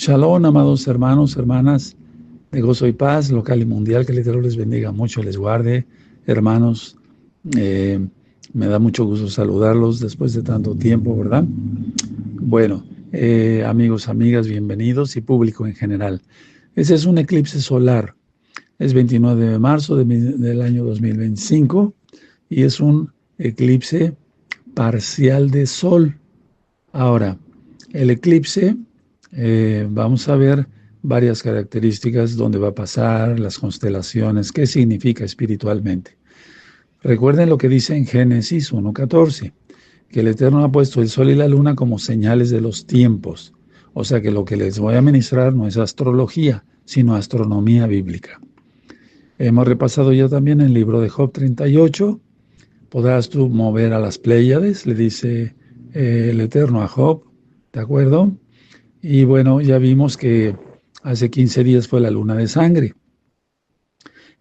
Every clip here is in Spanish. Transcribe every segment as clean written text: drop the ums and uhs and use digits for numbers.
Shalom, amados hermanos, hermanas de Gozo y Paz, local y mundial, que el Eterno les bendiga mucho, les guarde. Hermanos, eh, me da mucho gusto saludarlos después de tanto tiempo, ¿verdad? Bueno, amigos, amigas, bienvenidos y público en general. Ese es un eclipse solar, es 29 de marzo del año 2025 y es un eclipse parcial de sol. Ahora, el eclipse, vamos a ver varias características, dónde va a pasar, las constelaciones, qué significa espiritualmente. Recuerden lo que dice en Génesis 1:14, que el Eterno ha puesto el sol y la luna como señales de los tiempos. O sea que lo que les voy a ministrar no es astrología, sino astronomía bíblica. Hemos repasado ya también el libro de Job 38. Podrás tú mover a las Pléyades, le dice el Eterno a Job, ¿de acuerdo? Y bueno, ya vimos que hace 15 días fue la luna de sangre.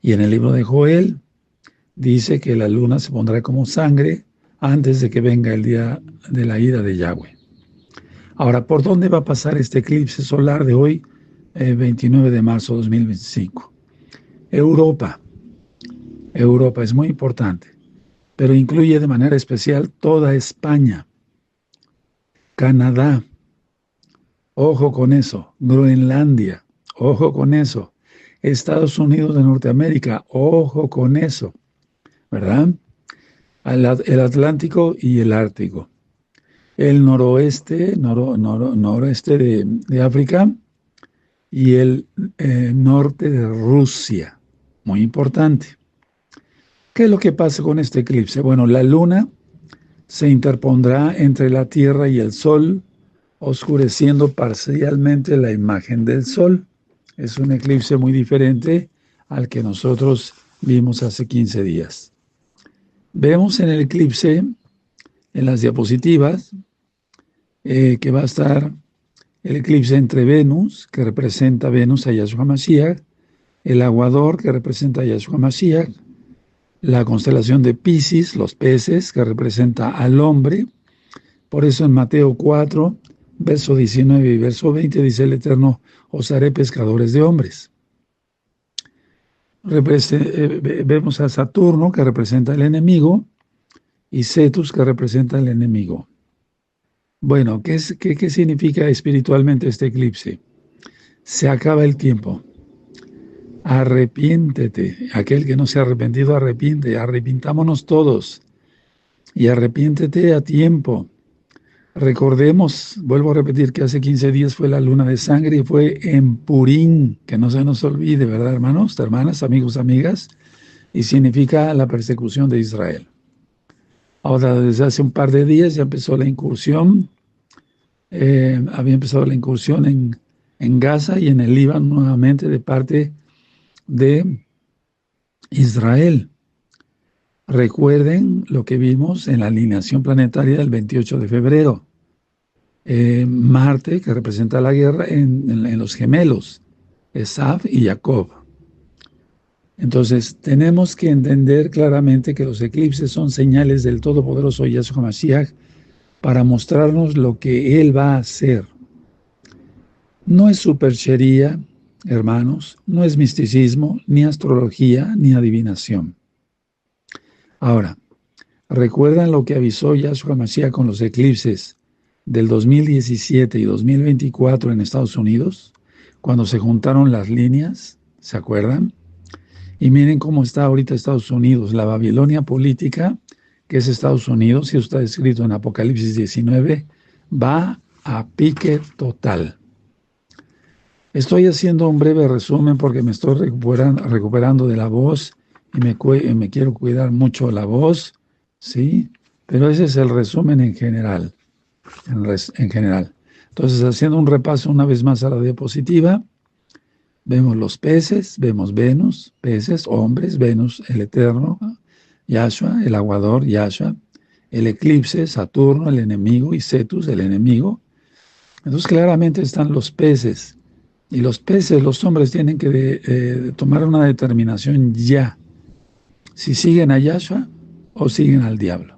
Y en el libro de Joel dice que la luna se pondrá como sangre antes de que venga el día de la ira de Yahweh. Ahora, ¿por dónde va a pasar este eclipse solar de hoy, 29 de marzo de 2025? Europa. Europa es muy importante, pero incluye de manera especial toda España, Canadá, ojo con eso, Groenlandia, ojo con eso, Estados Unidos de Norteamérica, ojo con eso, ¿verdad? El Atlántico y el Ártico. El noroeste de África y el norte de Rusia. Muy importante. ¿Qué es lo que pasa con este eclipse? Bueno, la luna se interpondrá entre la Tierra y el Sol, oscureciendo parcialmente la imagen del Sol. Es un eclipse muy diferente al que nosotros vimos hace 15 días. Vemos en el eclipse, en las diapositivas, que va a estar el eclipse entre Venus, que representa Venus a Yahshua Mashiach, el aguador, que representa a Yahshua Mashiach, la constelación de Piscis, los peces, que representa al hombre. Por eso en Mateo 4, verso 19 y verso 20 dice el Eterno, os haré pescadores de hombres. Vemos a Saturno, que representa el enemigo, y Cetus, que representa el enemigo. Bueno, ¿qué significa espiritualmente este eclipse? Se acaba el tiempo. Arrepiéntete. Aquel que no se ha arrepentido, arrepiente. Arrepintámonos todos. Y arrepiéntete a tiempo. Recordemos, vuelvo a repetir, que hace 15 días fue la luna de sangre y fue en Purín, que no se nos olvide, ¿verdad, hermanos, hermanas, amigos, amigas? Y significa la persecución de Israel. Ahora, desde hace un par de días ya empezó la incursión, había empezado la incursión en Gaza y en el Líbano nuevamente de parte de Israel. Recuerden lo que vimos en la alineación planetaria del 28 de febrero. Marte, que representa la guerra en los gemelos, Esav y Jacob. Entonces, tenemos que entender claramente que los eclipses son señales del Todopoderoso Yahshua Mashiach para mostrarnos lo que Él va a hacer. No es superchería, hermanos, no es misticismo, ni astrología, ni adivinación. Ahora, ¿recuerdan lo que avisó Yahshua Mashiach con los eclipses del 2017 y 2024 en Estados Unidos? Cuando se juntaron las líneas, ¿se acuerdan? Y miren cómo está ahorita Estados Unidos, la Babilonia política, que es Estados Unidos, y eso está escrito en Apocalipsis 19, va a pique total. Estoy haciendo un breve resumen porque me estoy recuperando de la voz y me quiero cuidar mucho la voz, ¿sí? Pero ese es el resumen en general. En general. Entonces, haciendo un repaso una vez más a la diapositiva, vemos los peces, vemos Venus, peces, hombres, Venus, el Eterno, Yahshua, el aguador, Yahshua, el eclipse, Saturno, el enemigo, y Cetus, el enemigo. Entonces, claramente están los peces. Y los peces, los hombres, tienen que tomar una determinación ya. Si siguen a Yahshua o siguen al diablo.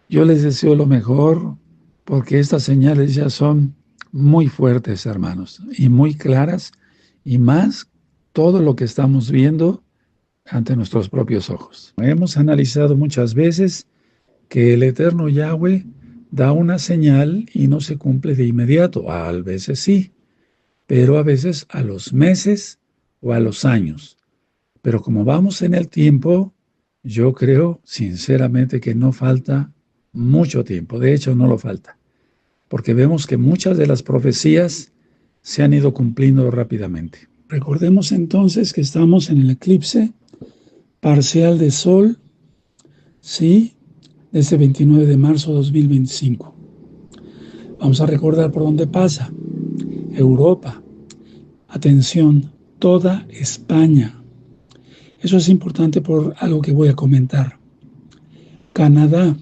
Yo les deseo lo mejor, porque estas señales ya son muy fuertes, hermanos, y muy claras, y más todo lo que estamos viendo ante nuestros propios ojos. Hemos analizado muchas veces que el eterno Yahweh da una señal y no se cumple de inmediato. A veces sí, pero a veces a los meses o a los años. Pero como vamos en el tiempo, yo creo sinceramente que no falta mucho tiempo. De hecho, no lo falta, porque vemos que muchas de las profecías se han ido cumpliendo rápidamente. Recordemos entonces que estamos en el eclipse parcial de Sol, ¿sí? Desde 29 de marzo de 2025. Vamos a recordar por dónde pasa. Europa. Atención, toda España. Eso es importante por algo que voy a comentar. Canadá,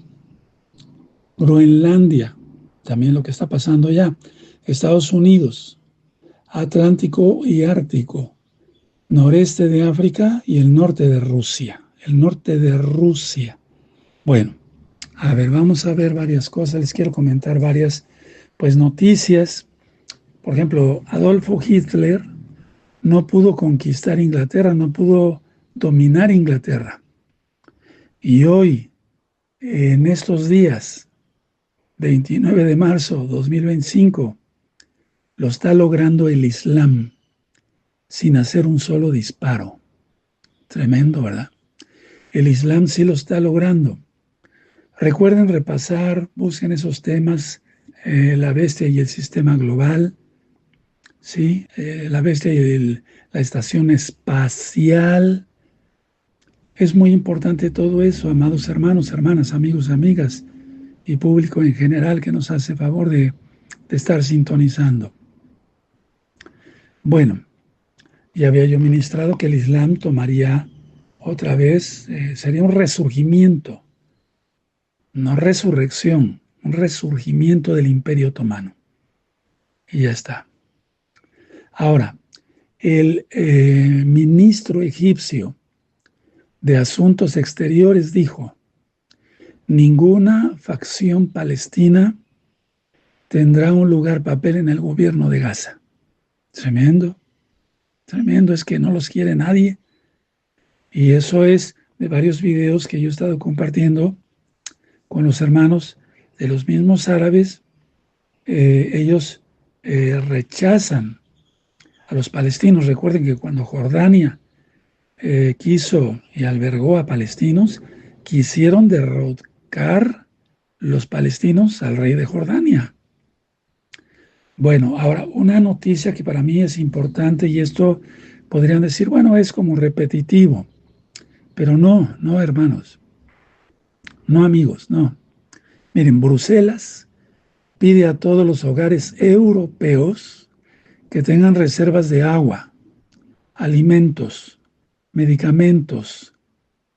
Groenlandia, también lo que está pasando allá. Estados Unidos, Atlántico y Ártico, noreste de África y el norte de Rusia. El norte de Rusia. Bueno, a ver, vamos a ver varias cosas. Les quiero comentar varias, pues, noticias. Por ejemplo, Adolfo Hitler no pudo conquistar Inglaterra, no pudo dominar Inglaterra. Y hoy, en estos días, 29 de marzo de 2025, lo está logrando el Islam sin hacer un solo disparo. Tremendo, ¿verdad? El Islam sí lo está logrando. Recuerden repasar, busquen esos temas, la bestia y el sistema global, ¿sí? La bestia y la estación espacial. Es muy importante todo eso, amados hermanos, hermanas, amigos, amigas y público en general que nos hace favor de estar sintonizando. Bueno, ya había yo ministrado que el Islam tomaría otra vez, sería un resurgimiento, no resurrección, un resurgimiento del Imperio Otomano. Y ya está. Ahora, el ministro egipcio de Asuntos Exteriores dijo: ninguna facción palestina tendrá un papel en el gobierno de Gaza. Tremendo, tremendo, es que no los quiere nadie. Y eso es de varios videos que yo he estado compartiendo con los hermanos de los mismos árabes. Ellos rechazan a los palestinos. Recuerden que cuando Jordania quiso y albergó a palestinos, quisieron derrocar los palestinos al rey de Jordania. Bueno, ahora una noticia que para mí es importante, y esto podrían decir, bueno, es como repetitivo, pero no, no, hermanos, no, amigos, no. Miren, Bruselas pide a todos los hogares europeos que tengan reservas de agua, alimentos, medicamentos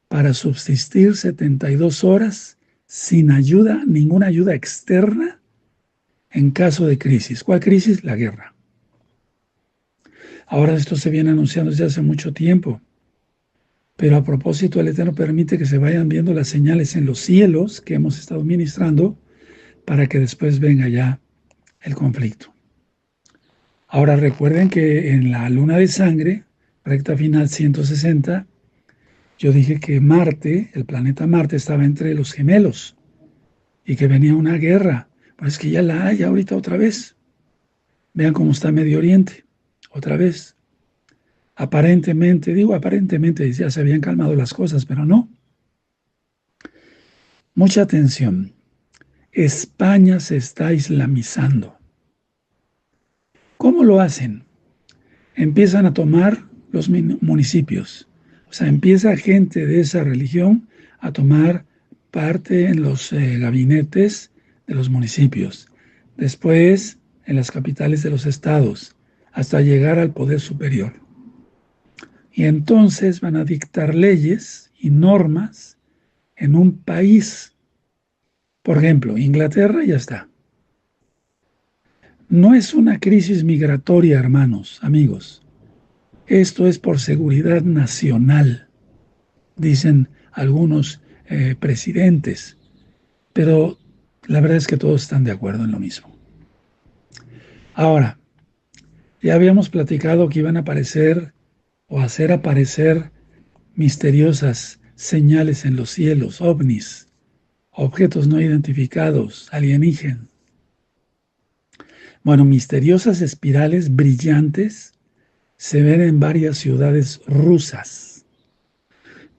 para subsistir 72 horas sin ayuda, ninguna ayuda externa en caso de crisis. ¿Cuál crisis? La guerra. Ahora esto se viene anunciando desde hace mucho tiempo, pero a propósito el Eterno permite que se vayan viendo las señales en los cielos que hemos estado ministrando para que después venga ya el conflicto. Ahora recuerden que en la luna de sangre, recta final 160, yo dije que Marte, el planeta Marte, estaba entre los gemelos y que venía una guerra. Pero es que ya la hay ahorita otra vez. Vean cómo está Medio Oriente, otra vez. Aparentemente, digo aparentemente, ya se habían calmado las cosas, pero no. Mucha atención. España se está islamizando. ¿Cómo lo hacen? Empiezan a tomar los municipios. O sea, empieza gente de esa religión a tomar parte en los gabinetes de los municipios. Después, en las capitales de los estados, hasta llegar al poder superior. Y entonces van a dictar leyes y normas en un país. Por ejemplo, Inglaterra ya está. No es una crisis migratoria, hermanos, amigos. Esto es por seguridad nacional, dicen algunos presidentes, pero la verdad es que todos están de acuerdo en lo mismo. Ahora, ya habíamos platicado que iban a aparecer o hacer aparecer misteriosas señales en los cielos, ovnis, objetos no identificados, alienígenas. Bueno, misteriosas espirales brillantes se ven en varias ciudades rusas,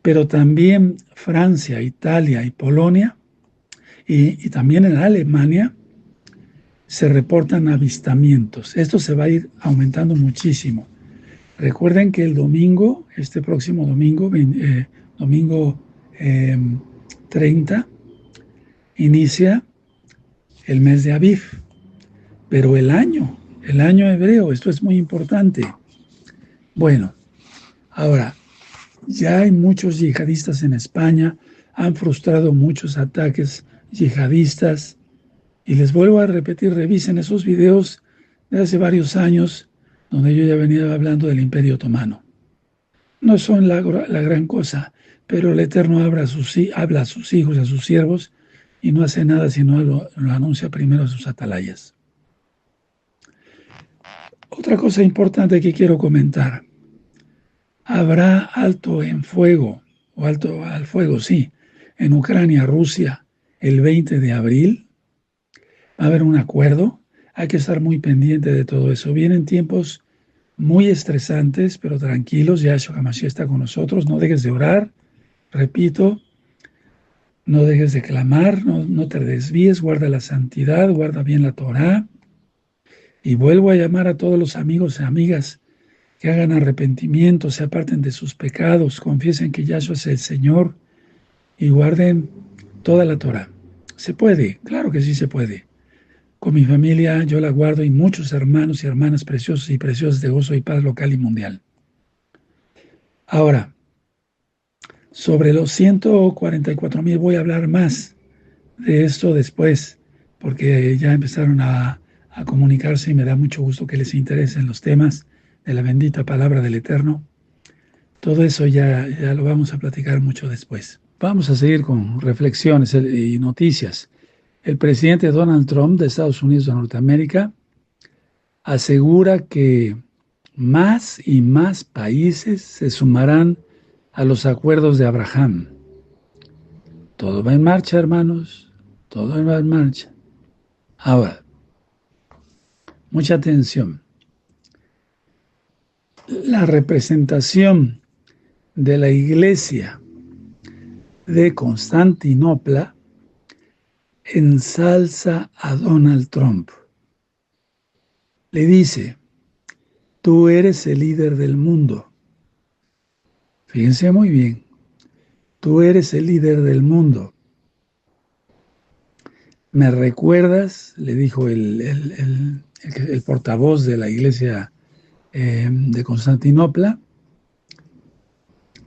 pero también Francia, Italia y Polonia, y también en Alemania, se reportan avistamientos. Esto se va a ir aumentando muchísimo. Recuerden que el domingo, este próximo domingo, domingo eh, 30, inicia el mes de Aviv, pero el año hebreo, esto es muy importante. Bueno, ahora, ya hay muchos yihadistas en España, han frustrado muchos ataques yihadistas, y les vuelvo a repetir, revisen esos videos de hace varios años, donde yo ya venía hablando del Imperio Otomano. No son la gran cosa, pero el Eterno habla a sus hijos, a sus siervos, y no hace nada sino lo anuncia primero a sus atalayas. Otra cosa importante que quiero comentar. Habrá alto en fuego, o alto al fuego, sí, en Ucrania, Rusia, el 20 de abril. Va a haber un acuerdo. Hay que estar muy pendiente de todo eso. Vienen tiempos muy estresantes, pero tranquilos. Yahshua HaMashiach está con nosotros. No dejes de orar. Repito, no dejes de clamar, no te desvíes, guarda la santidad, guarda bien la Torah. Y vuelvo a llamar a todos los amigos y amigas que hagan arrepentimiento, se aparten de sus pecados, confiesen que Yahshua es el Señor y guarden toda la Torah. ¿Se puede? Claro que sí se puede. Con mi familia yo la guardo y muchos hermanos y hermanas preciosos y preciosas de gozo y paz local y mundial. Ahora, sobre los 144,000 voy a hablar más de esto después, porque ya empezaron a comunicarse y me da mucho gusto que les interesen los temas de la bendita palabra del Eterno. Todo eso ya lo vamos a platicar mucho después. Vamos a seguir con reflexiones y noticias. El presidente Donald Trump de Estados Unidos de Norteamérica asegura que más y más países se sumarán a los acuerdos de Abraham. Todo va en marcha, hermanos, todo va en marcha. Ahora, mucha atención. La representación de la iglesia de Constantinopla ensalza a Donald Trump. Le dice, tú eres el líder del mundo. Fíjense muy bien, tú eres el líder del mundo. ¿Me recuerdas? Le dijo el portavoz de la iglesia de Constantinopla,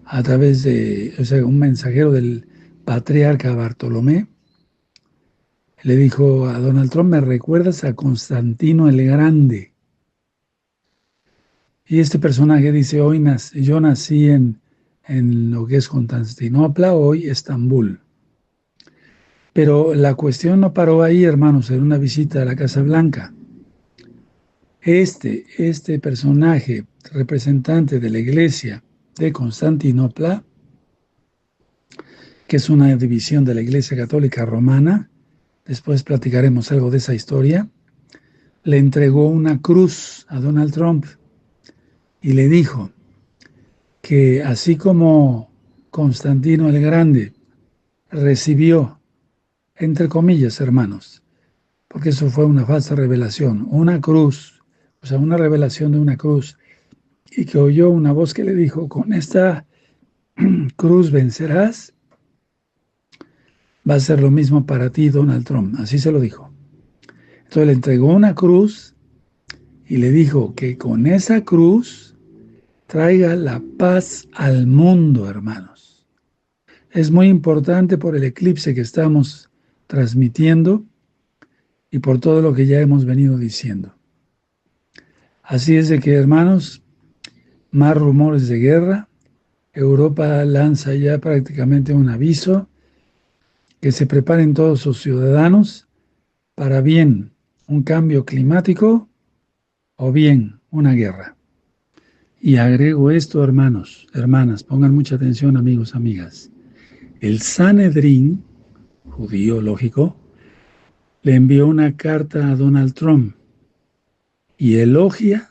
a través de un mensajero del patriarca Bartolomé, le dijo a Donald Trump, ¿me recuerdas a Constantino el Grande? Y este personaje dice, yo nací en lo que es Constantinopla, hoy Estambul. Pero la cuestión no paró ahí, hermanos, en una visita a la Casa Blanca. Este personaje, representante de la iglesia de Constantinopla, que es una división de la Iglesia Católica Romana, después platicaremos algo de esa historia, le entregó una cruz a Donald Trump y le dijo que así como Constantino el Grande recibió, entre comillas, hermanos, porque eso fue una falsa revelación, una cruz, o sea, una revelación de una cruz, y que oyó una voz que le dijo, con esta cruz vencerás, va a ser lo mismo para ti, Donald Trump. Así se lo dijo. Entonces le entregó una cruz y le dijo que con esa cruz traiga la paz al mundo, hermanos. Es muy importante por el eclipse que estamos transmitiendo y por todo lo que ya hemos venido diciendo. Así es de que, hermanos, más rumores de guerra. Europa lanza ya prácticamente un aviso que se preparen todos sus ciudadanos para bien un cambio climático o bien una guerra. Y agrego esto, hermanos, hermanas, pongan mucha atención, amigos, amigas. El Sanedrín, judío lógico, le envió una carta a Donald Trump y elogia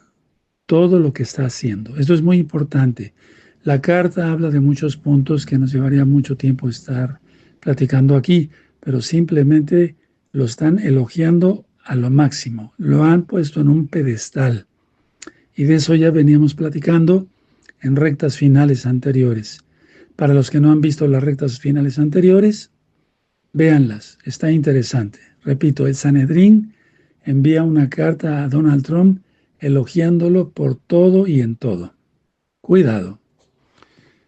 todo lo que está haciendo. Esto es muy importante. La carta habla de muchos puntos que nos llevaría mucho tiempo estar platicando aquí, pero simplemente lo están elogiando a lo máximo. Lo han puesto en un pedestal. Y de eso ya veníamos platicando en rectas finales anteriores. Para los que no han visto las rectas finales anteriores, véanlas, está interesante. Repito, el Sanedrín envía una carta a Donald Trump elogiándolo por todo y en todo. Cuidado.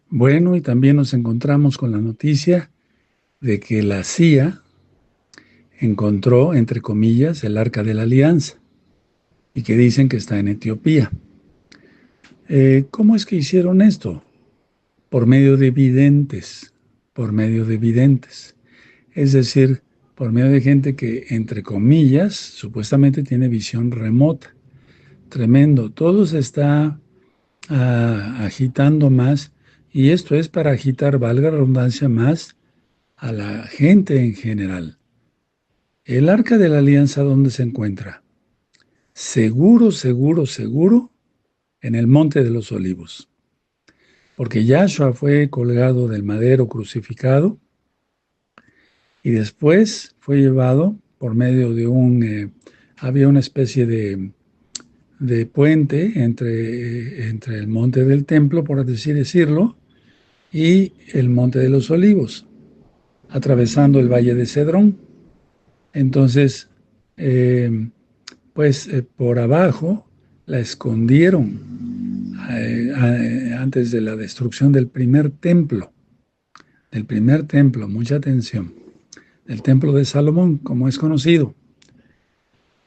Bueno, y también nos encontramos con la noticia de que la CIA encontró, entre comillas, el Arca de la Alianza y que dicen que está en Etiopía. ¿Cómo es que hicieron esto? Por medio de videntes, por medio de videntes. Es decir, por medio de gente que, entre comillas, supuestamente tiene visión remota. Tremendo. Todo se está agitando más y esto es para agitar, valga la redundancia, más a la gente en general. El Arca de la Alianza, ¿dónde se encuentra? Seguro, seguro, seguro, en el Monte de los Olivos. Porque Yahshua fue colgado del madero crucificado y después fue llevado por medio de había una especie de puente entre el monte del templo, por así decirlo, y el monte de los Olivos, atravesando el valle de Cedrón. Entonces, por abajo la escondieron antes de la destrucción del primer templo, mucha atención, del templo de Salomón, como es conocido,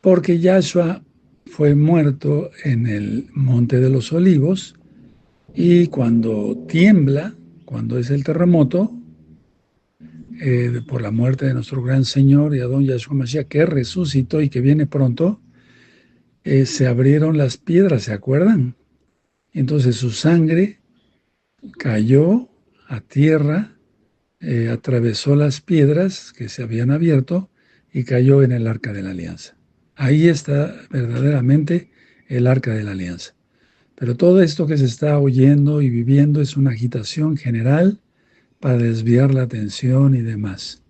porque Yahshua fue muerto en el monte de los Olivos y cuando tiembla, cuando es el terremoto, por la muerte de nuestro gran Señor y Adón Yahshua Mashiach, que resucitó y que viene pronto, se abrieron las piedras, ¿se acuerdan? Entonces su sangre cayó a tierra, atravesó las piedras que se habían abierto y cayó en el Arca de la Alianza. Ahí está verdaderamente el Arca de la Alianza. Pero todo esto que se está oyendo y viviendo es una agitación general para desviar la atención y demás.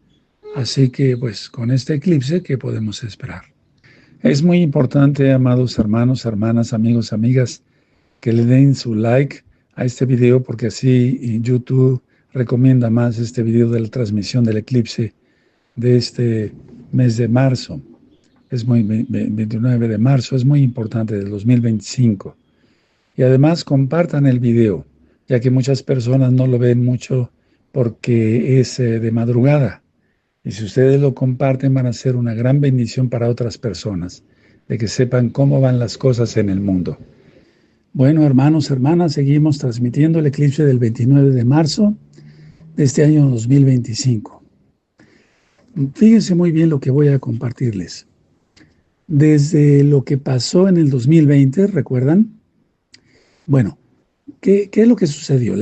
Así que, pues, con este eclipse, ¿qué podemos esperar? Es muy importante, amados hermanos, hermanas, amigos, amigas, que le den su like a este video porque así YouTube recomienda más este video de la transmisión del eclipse de este mes de marzo. Es 29 de marzo, es muy importante, del 2025. Y además compartan el video, ya que muchas personas no lo ven mucho porque es de madrugada. Y si ustedes lo comparten van a ser una gran bendición para otras personas, de que sepan cómo van las cosas en el mundo. Bueno, hermanos, hermanas, seguimos transmitiendo el eclipse del 29 de marzo de este año 2025. Fíjense muy bien lo que voy a compartirles. Desde lo que pasó en el 2020, ¿recuerdan? Bueno, ¿qué es lo que sucedió?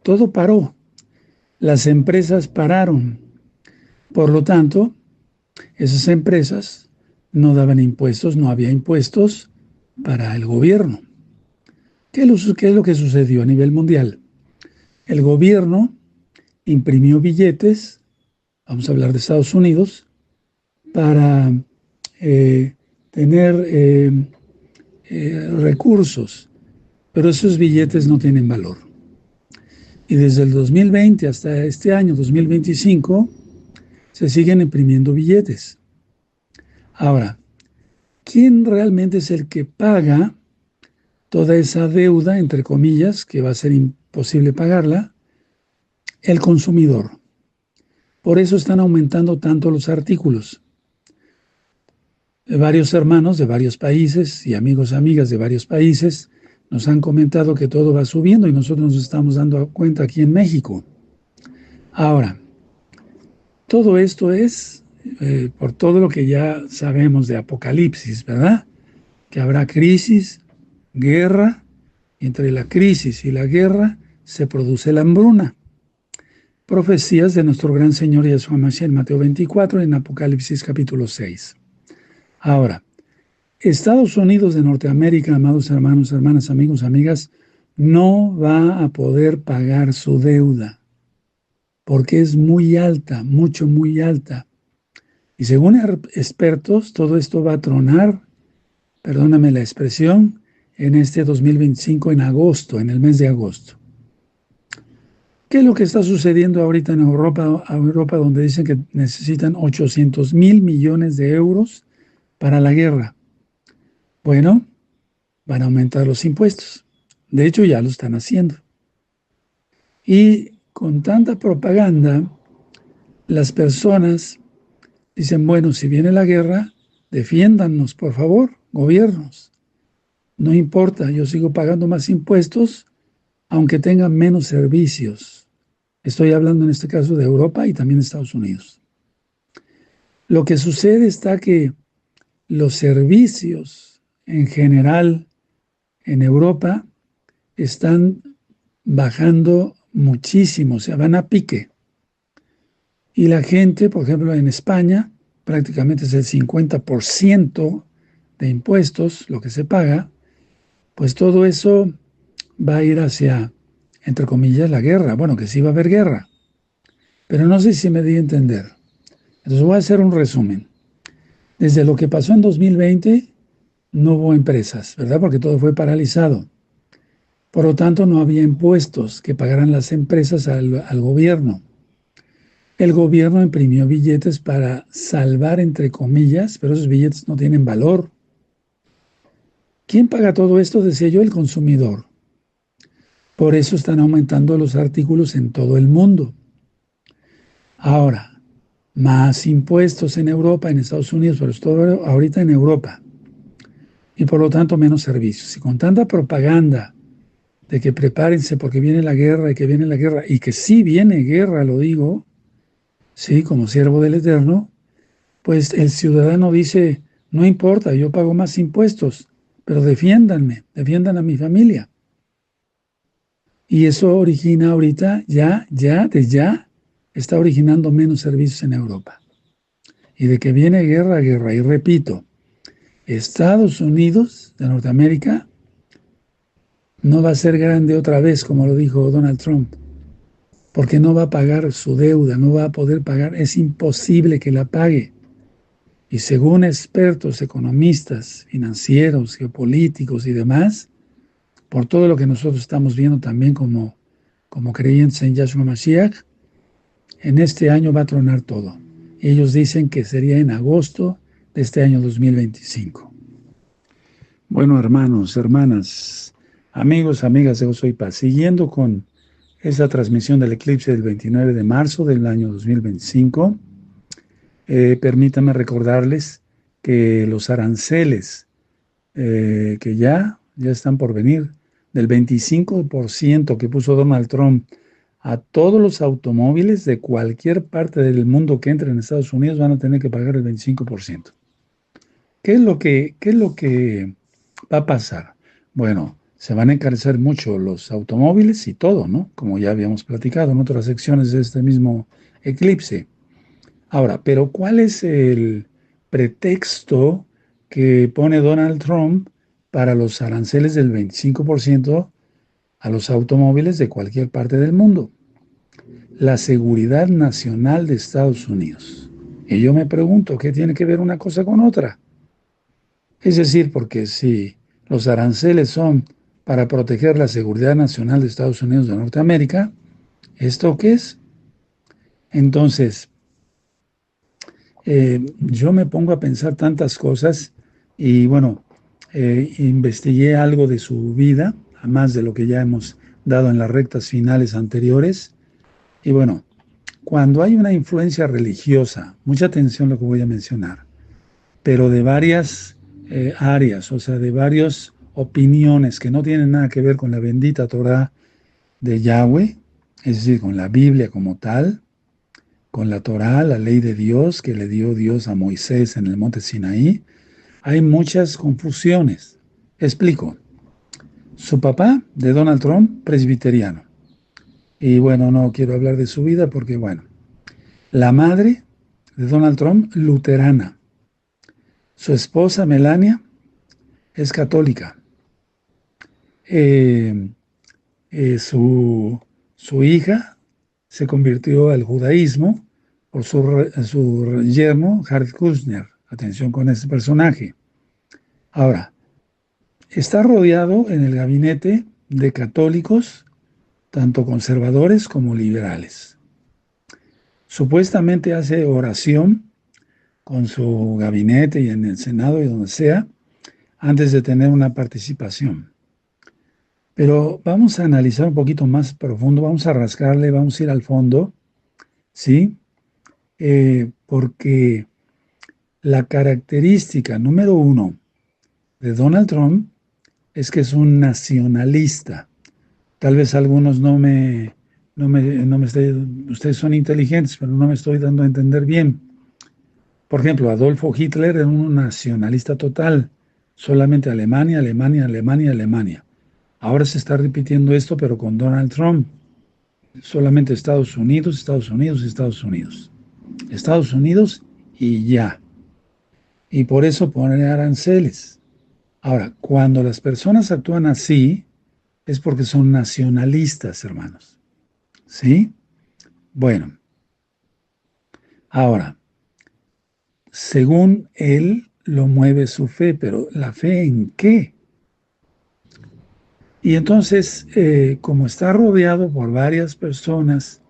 Todo paró. Las empresas pararon. Por lo tanto, esas empresas no daban impuestos, no había impuestos para el gobierno. ¿Qué es lo que sucedió a nivel mundial? El gobierno imprimió billetes, vamos a hablar de Estados Unidos, para tener recursos, pero esos billetes no tienen valor. Y desde el 2020 hasta este año, 2025, se siguen imprimiendo billetes. Ahora, ¿quién realmente es el que paga toda esa deuda, entre comillas, que va a ser imposible pagarla? El consumidor. Por eso están aumentando tanto los artículos. Varios hermanos de varios países y amigos, amigas de varios países nos han comentado que todo va subiendo y nosotros nos estamos dando cuenta aquí en México. Ahora, todo esto es por todo lo que ya sabemos de Apocalipsis, ¿verdad? Que habrá crisis, guerra, y entre la crisis y la guerra se produce la hambruna. Profecías de nuestro gran Señor Yeshua Mashiach en Mateo 24 y en Apocalipsis capítulo 6. Ahora, Estados Unidos de Norteamérica, amados hermanos, hermanas, amigos, amigas, no va a poder pagar su deuda porque es muy alta, muy alta. Y según expertos, todo esto va a tronar, perdóname la expresión, en este 2025, en agosto, en el mes de agosto. ¿Qué es lo que está sucediendo ahorita en Europa, donde dicen que necesitan 800.000 millones de euros para la guerra? Bueno, van a aumentar los impuestos. De hecho, ya lo están haciendo. Y con tanta propaganda, las personas dicen, bueno, si viene la guerra, defiéndannos, por favor, gobiernos. No importa, yo sigo pagando más impuestos, aunque tenga menos servicios. Estoy hablando en este caso de Europa y también de Estados Unidos. Lo que sucede está que los servicios en general en Europa están bajando muchísimo, o sea, van a pique. Y la gente, por ejemplo, en España, prácticamente es el 50% de impuestos lo que se paga, pues todo eso va a ir hacia, entre comillas, la guerra. Bueno, que sí va a haber guerra, pero no sé si me di a entender. Entonces voy a hacer un resumen. Desde lo que pasó en 2020, no hubo empresas, ¿verdad? Porque todo fue paralizado. Por lo tanto, no había impuestos que pagaran las empresas al gobierno. El gobierno imprimió billetes para salvar, entre comillas, pero esos billetes no tienen valor. ¿Quién paga todo esto? Decía yo, el consumidor. Por eso están aumentando los artículos en todo el mundo. Ahora, más impuestos en Europa, en Estados Unidos, pero todo ahorita en Europa. Y por lo tanto menos servicios. Y con tanta propaganda de que prepárense porque viene la guerra y que viene la guerra, y que sí viene guerra, lo digo, sí, como siervo del Eterno, pues el ciudadano dice, no importa, yo pago más impuestos, pero defiéndanme, defiendan a mi familia. Y eso origina ahorita, ya, está originando menos servicios en Europa. Y de que viene guerra, guerra. Y repito, Estados Unidos de Norteamérica no va a ser grande otra vez, como lo dijo Donald Trump, porque no va a pagar su deuda, no va a poder pagar, es imposible que la pague. Y según expertos, economistas, financieros, geopolíticos y demás, por todo lo que nosotros estamos viendo también como creyentes en Yahshua Mashiach, en este año va a tronar todo. Ellos dicen que sería en agosto de este año 2025. Bueno, hermanos, hermanas, amigos, amigas de Gozo y Paz, siguiendo con esa transmisión del eclipse del 29 de marzo del año 2025, permítanme recordarles que los aranceles que ya están por venir, del 25% que puso Donald Trump a todos los automóviles de cualquier parte del mundo que entren en Estados Unidos, van a tener que pagar el 25%. ¿Qué es lo que va a pasar? Bueno, se van a encarecer mucho los automóviles y todo, ¿no? Como ya habíamos platicado en otras secciones de este mismo eclipse. Ahora, pero ¿cuál es el pretexto que pone Donald Trump para los aranceles del 25% a los automóviles de cualquier parte del mundo? La seguridad nacional de Estados Unidos. Y yo me pregunto, ¿qué tiene que ver una cosa con otra? Es decir, porque si los aranceles son para proteger la seguridad nacional de Estados Unidos de Norteamérica, ¿esto qué es? Entonces, yo me pongo a pensar tantas cosas y bueno, investigué algo de su vida, a más de lo que ya hemos dado en las rectas finales anteriores. Y bueno, cuando hay una influencia religiosa, mucha atención a lo que voy a mencionar, pero de varias áreas, o sea, de varias opiniones que no tienen nada que ver con la bendita Torah de Yahweh, es decir, con la Biblia como tal, con la Torah, la ley de Dios que le dio Dios a Moisés en el monte Sinaí, hay muchas confusiones. Explico. Su papá, de Donald Trump, presbiteriano. Y bueno, no quiero hablar de su vida porque, bueno, la madre de Donald Trump, luterana. Su esposa, Melania, es católica. Eh, su hija se convirtió al judaísmo por su yerno, Jared Kushner. Atención con ese personaje. Ahora, está rodeado en el gabinete de católicos, tanto conservadores como liberales. Supuestamente hace oración con su gabinete y en el Senado y donde sea, antes de tener una participación. Pero vamos a analizar un poquito más profundo, vamos a rascarle, vamos a ir al fondo, ¿sí? Porque la característica número uno de Donald Trump es que es un nacionalista. Tal vez algunos ustedes son inteligentes, pero no me estoy dando a entender bien. Por ejemplo, Adolfo Hitler era un nacionalista total, solamente Alemania, Alemania, Alemania, Alemania. Ahora se está repitiendo esto, pero con Donald Trump. Solamente Estados Unidos, Estados Unidos, Estados Unidos. Estados Unidos y ya. Y por eso ponen aranceles. Ahora, cuando las personas actúan así, es porque son nacionalistas, hermanos. ¿Sí? Bueno, ahora, según él, lo mueve su fe, pero ¿la fe en qué? Y entonces, como está rodeado por varias personas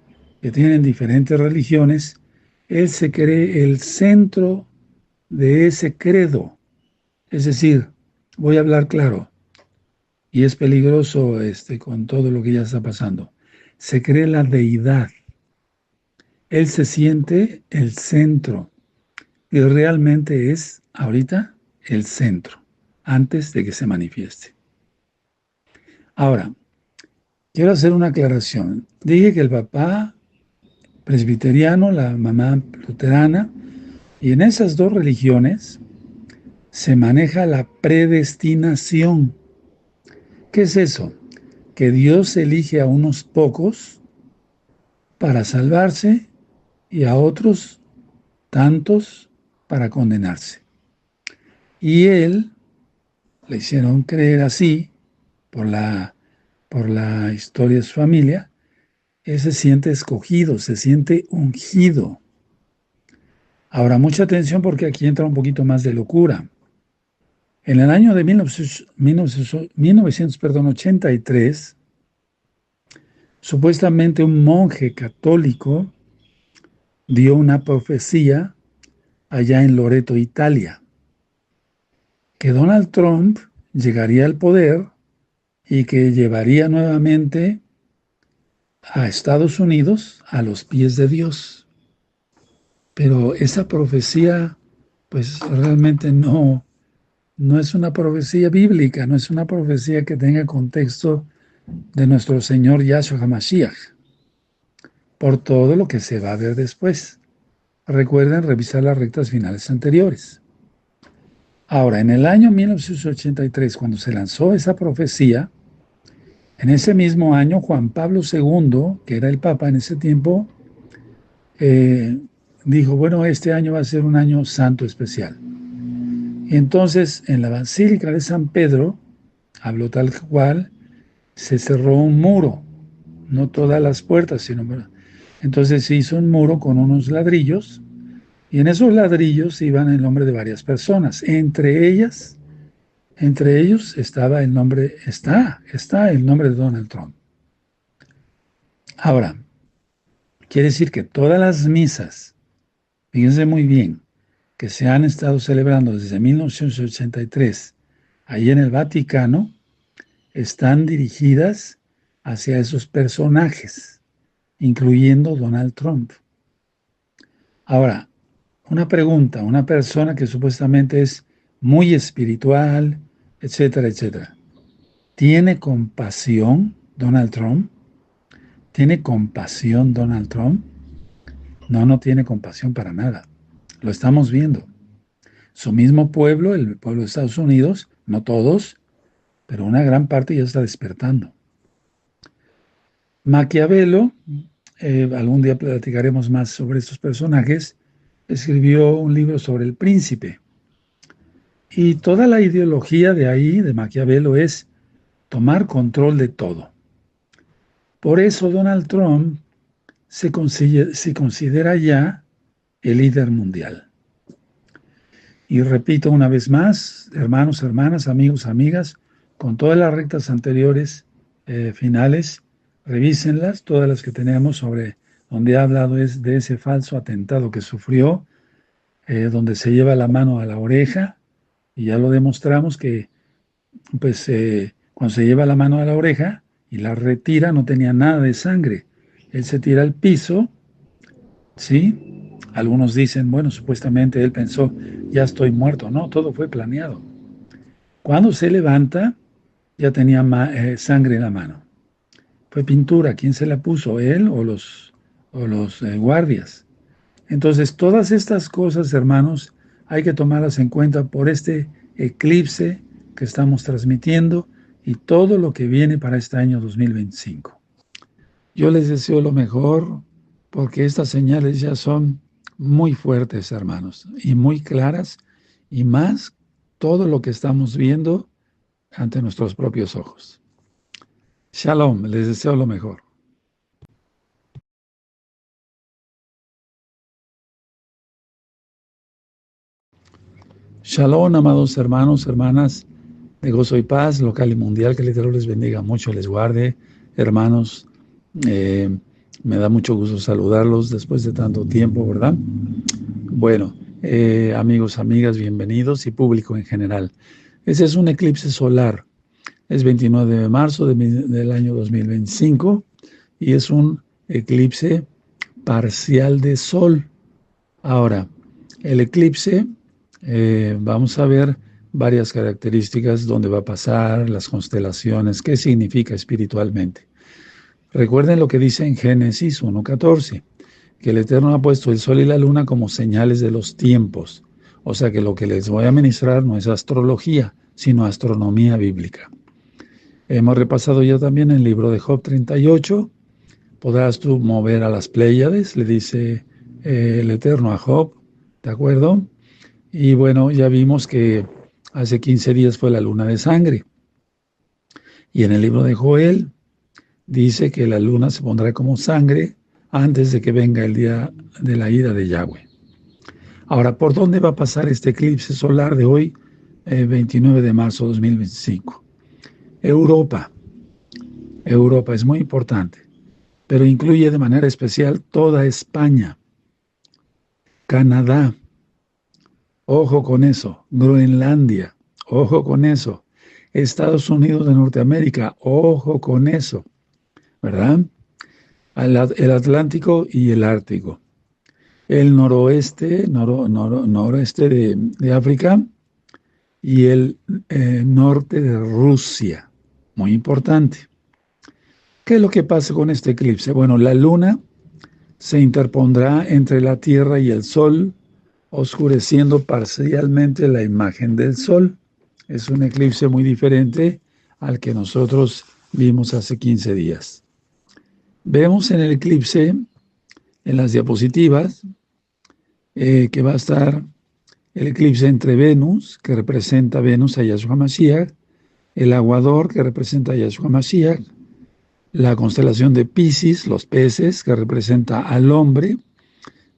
que tienen diferentes religiones, él se cree el centro de ese credo. Es decir, voy a hablar claro, y es peligroso con todo lo que ya está pasando. Se cree la deidad. Él se siente el centro y realmente es ahorita el centro, antes de que se manifieste. Ahora, quiero hacer una aclaración. Dije que el papá presbiteriano, la mamá luterana, y en esas dos religiones se maneja la predestinación. ¿Qué es eso? Que Dios elige a unos pocos para salvarse y a otros tantos para condenarse. Y él le hicieron creer así por la historia de su familia. Él se siente escogido, se siente ungido. Ahora, mucha atención porque aquí entra un poquito más de locura. En el año de 1983, supuestamente un monje católico dio una profecía allá en Loreto, Italia, que Donald Trump llegaría al poder y que llevaría nuevamente a Estados Unidos a los pies de Dios. Pero esa profecía, pues realmente no es una profecía bíblica, no es una profecía que tenga contexto de nuestro Señor Yahshua HaMashiach, por todo lo que se va a ver después. Recuerden revisar las rectas finales anteriores. Ahora, en el año 1983, cuando se lanzó esa profecía, en ese mismo año Juan Pablo II, que era el Papa en ese tiempo, eh, dijo, bueno, este año va a ser un año santo especial. Y entonces, en la Basílica de San Pedro, habló tal cual, se cerró un muro, no todas las puertas, sino... Entonces se hizo un muro con unos ladrillos, y en esos ladrillos iban el nombre de varias personas. Entre ellos estaba el nombre, está el nombre de Donald Trump. Ahora, quiere decir que todas las misas, fíjense muy bien, que se han estado celebrando desde 1983 ahí en el Vaticano, están dirigidas hacia esos personajes, incluyendo Donald Trump. Ahora, una pregunta, una persona que supuestamente es muy espiritual, etcétera, etcétera. ¿Tiene compasión Donald Trump? ¿Tiene compasión Donald Trump? No, no tiene compasión para nada. Lo estamos viendo. Su mismo pueblo, el pueblo de Estados Unidos, no todos, pero una gran parte ya está despertando. Maquiavelo, algún día platicaremos más sobre estos personajes, escribió un libro sobre el príncipe. Y toda la ideología de ahí, de Maquiavelo, es tomar control de todo. Por eso Donald Trump se considera ya el líder mundial. Y repito una vez más, hermanos, hermanas, amigos, amigas, con todas las rectas anteriores finales, revísenlas, todas las que tenemos sobre donde ha hablado es de ese falso atentado que sufrió, donde se lleva la mano a la oreja, y ya lo demostramos que pues cuando se lleva la mano a la oreja y la retira no tenía nada de sangre. Él se tira al piso, ¿sí? Algunos dicen, bueno, supuestamente él pensó, ya estoy muerto. No, todo fue planeado. Cuando se levanta, ya tenía sangre en la mano. Fue pintura. ¿Quién se la puso? ¿Él o los guardias? Entonces, todas estas cosas, hermanos, hay que tomarlas en cuenta por este eclipse que estamos transmitiendo y todo lo que viene para este año 2025. Yo les deseo lo mejor porque estas señales ya son muy fuertes, hermanos, y muy claras, y más todo lo que estamos viendo ante nuestros propios ojos. Shalom, les deseo lo mejor. Shalom, amados hermanos, hermanas de Gozo y Paz, local y mundial, que el Eterno les bendiga mucho, les guarde. Hermanos, me da mucho gusto saludarlos después de tanto tiempo, ¿verdad? Bueno, amigos, amigas, bienvenidos y público en general. Ese es un eclipse solar. Es 29 de marzo del año 2025 y es un eclipse parcial de sol. Ahora, el eclipse, vamos a ver varias características, dónde va a pasar, las constelaciones, qué significa espiritualmente. Recuerden lo que dice en Génesis 1:14, que el Eterno ha puesto el sol y la luna como señales de los tiempos. O sea que lo que les voy a ministrar no es astrología, sino astronomía bíblica. Hemos repasado ya también el libro de Job 38. Podrás tú mover a las Pléyades, le dice el Eterno a Job, ¿de acuerdo? Y bueno, ya vimos que hace 15 días fue la luna de sangre. Y en el libro de Joel dice que la luna se pondrá como sangre antes de que venga el día de la ira de Yahweh. Ahora, ¿por dónde va a pasar este eclipse solar de hoy, 29 de marzo de 2025? Europa. Europa es muy importante, pero incluye de manera especial toda España, Canadá, ojo con eso, Groenlandia, ojo con eso, Estados Unidos de Norteamérica, ojo con eso, ¿verdad? El Atlántico y el Ártico, el noroeste de África y el norte de Rusia, muy importante. ¿Qué es lo que pasa con este eclipse? Bueno, la luna se interpondrá entre la Tierra y el Sol, oscureciendo parcialmente la imagen del Sol. Es un eclipse muy diferente al que nosotros vimos hace 15 días. Vemos en el eclipse, en las diapositivas, que va a estar el eclipse entre Venus, que representa Venus a Yahshua Mashiach, el aguador, que representa a Yahshua Mashiach, la constelación de Piscis, los peces, que representa al hombre.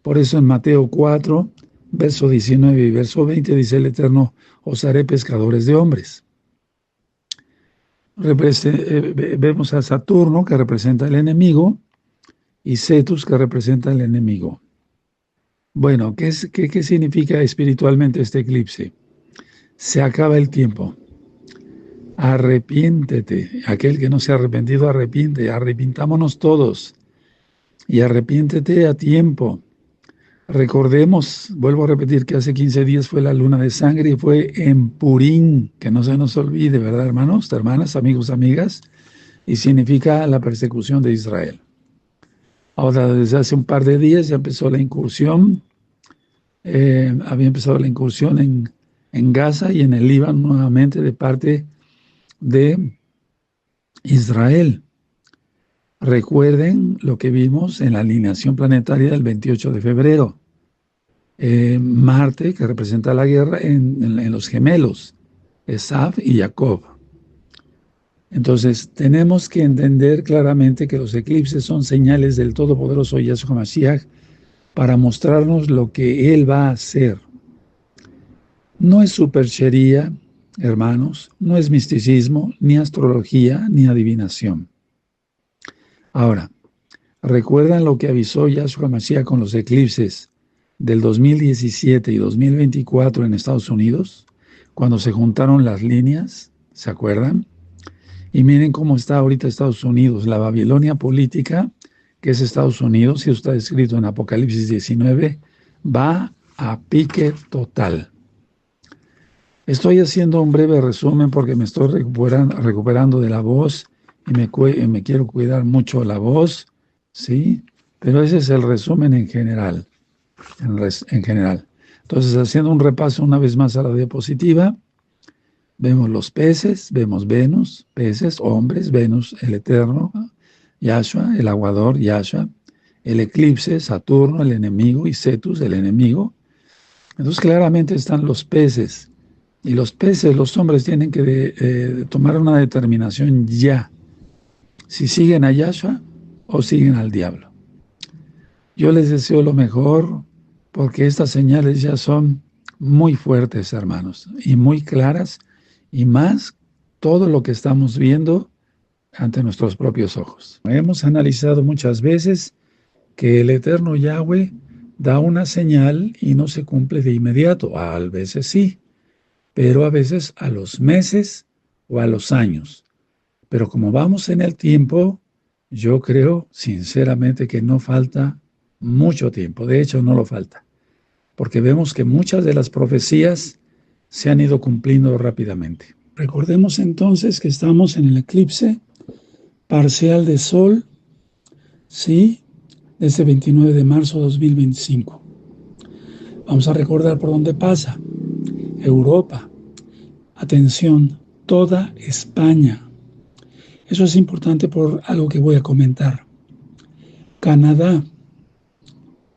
Por eso en Mateo 4, verso 19 y verso 20 dice el Eterno, os haré pescadores de hombres. Vemos a Saturno, que representa el enemigo, y Cetus, que representa el enemigo. Bueno, ¿qué significa espiritualmente este eclipse? Se acaba el tiempo. Arrepiéntete. Aquel que no se ha arrepentido, arrepintámonos todos. Y arrepiéntete a tiempo. Recordemos, vuelvo a repetir, que hace 15 días fue la luna de sangre y fue en Purín, que no se nos olvide, ¿verdad, hermanos, hermanas, amigos, amigas? Y significa la persecución de Israel. Ahora, desde hace un par de días ya empezó la incursión, había empezado la incursión en Gaza y en el Líbano nuevamente de parte de Israel. Recuerden lo que vimos en la alineación planetaria del 28 de febrero. Marte, que representa la guerra en los gemelos, Esav y Jacob. Entonces, tenemos que entender claramente que los eclipses son señales del Todopoderoso Yahshua Mashiach para mostrarnos lo que Él va a hacer. No es superchería, hermanos, no es misticismo, ni astrología, ni adivinación. Ahora, ¿recuerdan lo que avisó Yahshua Mashiach con los eclipses del 2017 y 2024 en Estados Unidos? Cuando se juntaron las líneas, ¿se acuerdan? Y miren cómo está ahorita Estados Unidos, la Babilonia política, que es Estados Unidos, y está escrito en Apocalipsis 19, va a pique total. Estoy haciendo un breve resumen porque me estoy recuperando de la voz y me quiero cuidar mucho la voz, ¿sí? Pero ese es el resumen en general. En general. Entonces, haciendo un repaso una vez más a la diapositiva, vemos los peces, vemos Venus, peces, hombres, Venus, el eterno, Yahshua, el aguador, Yahshua, el eclipse, Saturno, el enemigo, y Cetus, el enemigo. Entonces, claramente están los peces. Y los peces, los hombres tienen que tomar una determinación ya. Si siguen a Yahshua o siguen al diablo. Yo les deseo lo mejor porque estas señales ya son muy fuertes, hermanos, y muy claras, y más todo lo que estamos viendo ante nuestros propios ojos. Hemos analizado muchas veces que el eterno Yahweh da una señal y no se cumple de inmediato. A veces sí, pero a veces a los meses o a los años. Pero como vamos en el tiempo, yo creo sinceramente que no falta mucho tiempo. De hecho, no lo falta. Porque vemos que muchas de las profecías se han ido cumpliendo rápidamente. Recordemos entonces que estamos en el eclipse parcial de Sol, ¿sí? Desde 29 de marzo de 2025. Vamos a recordar por dónde pasa. Europa. Atención, toda España. Eso es importante por algo que voy a comentar. Canadá,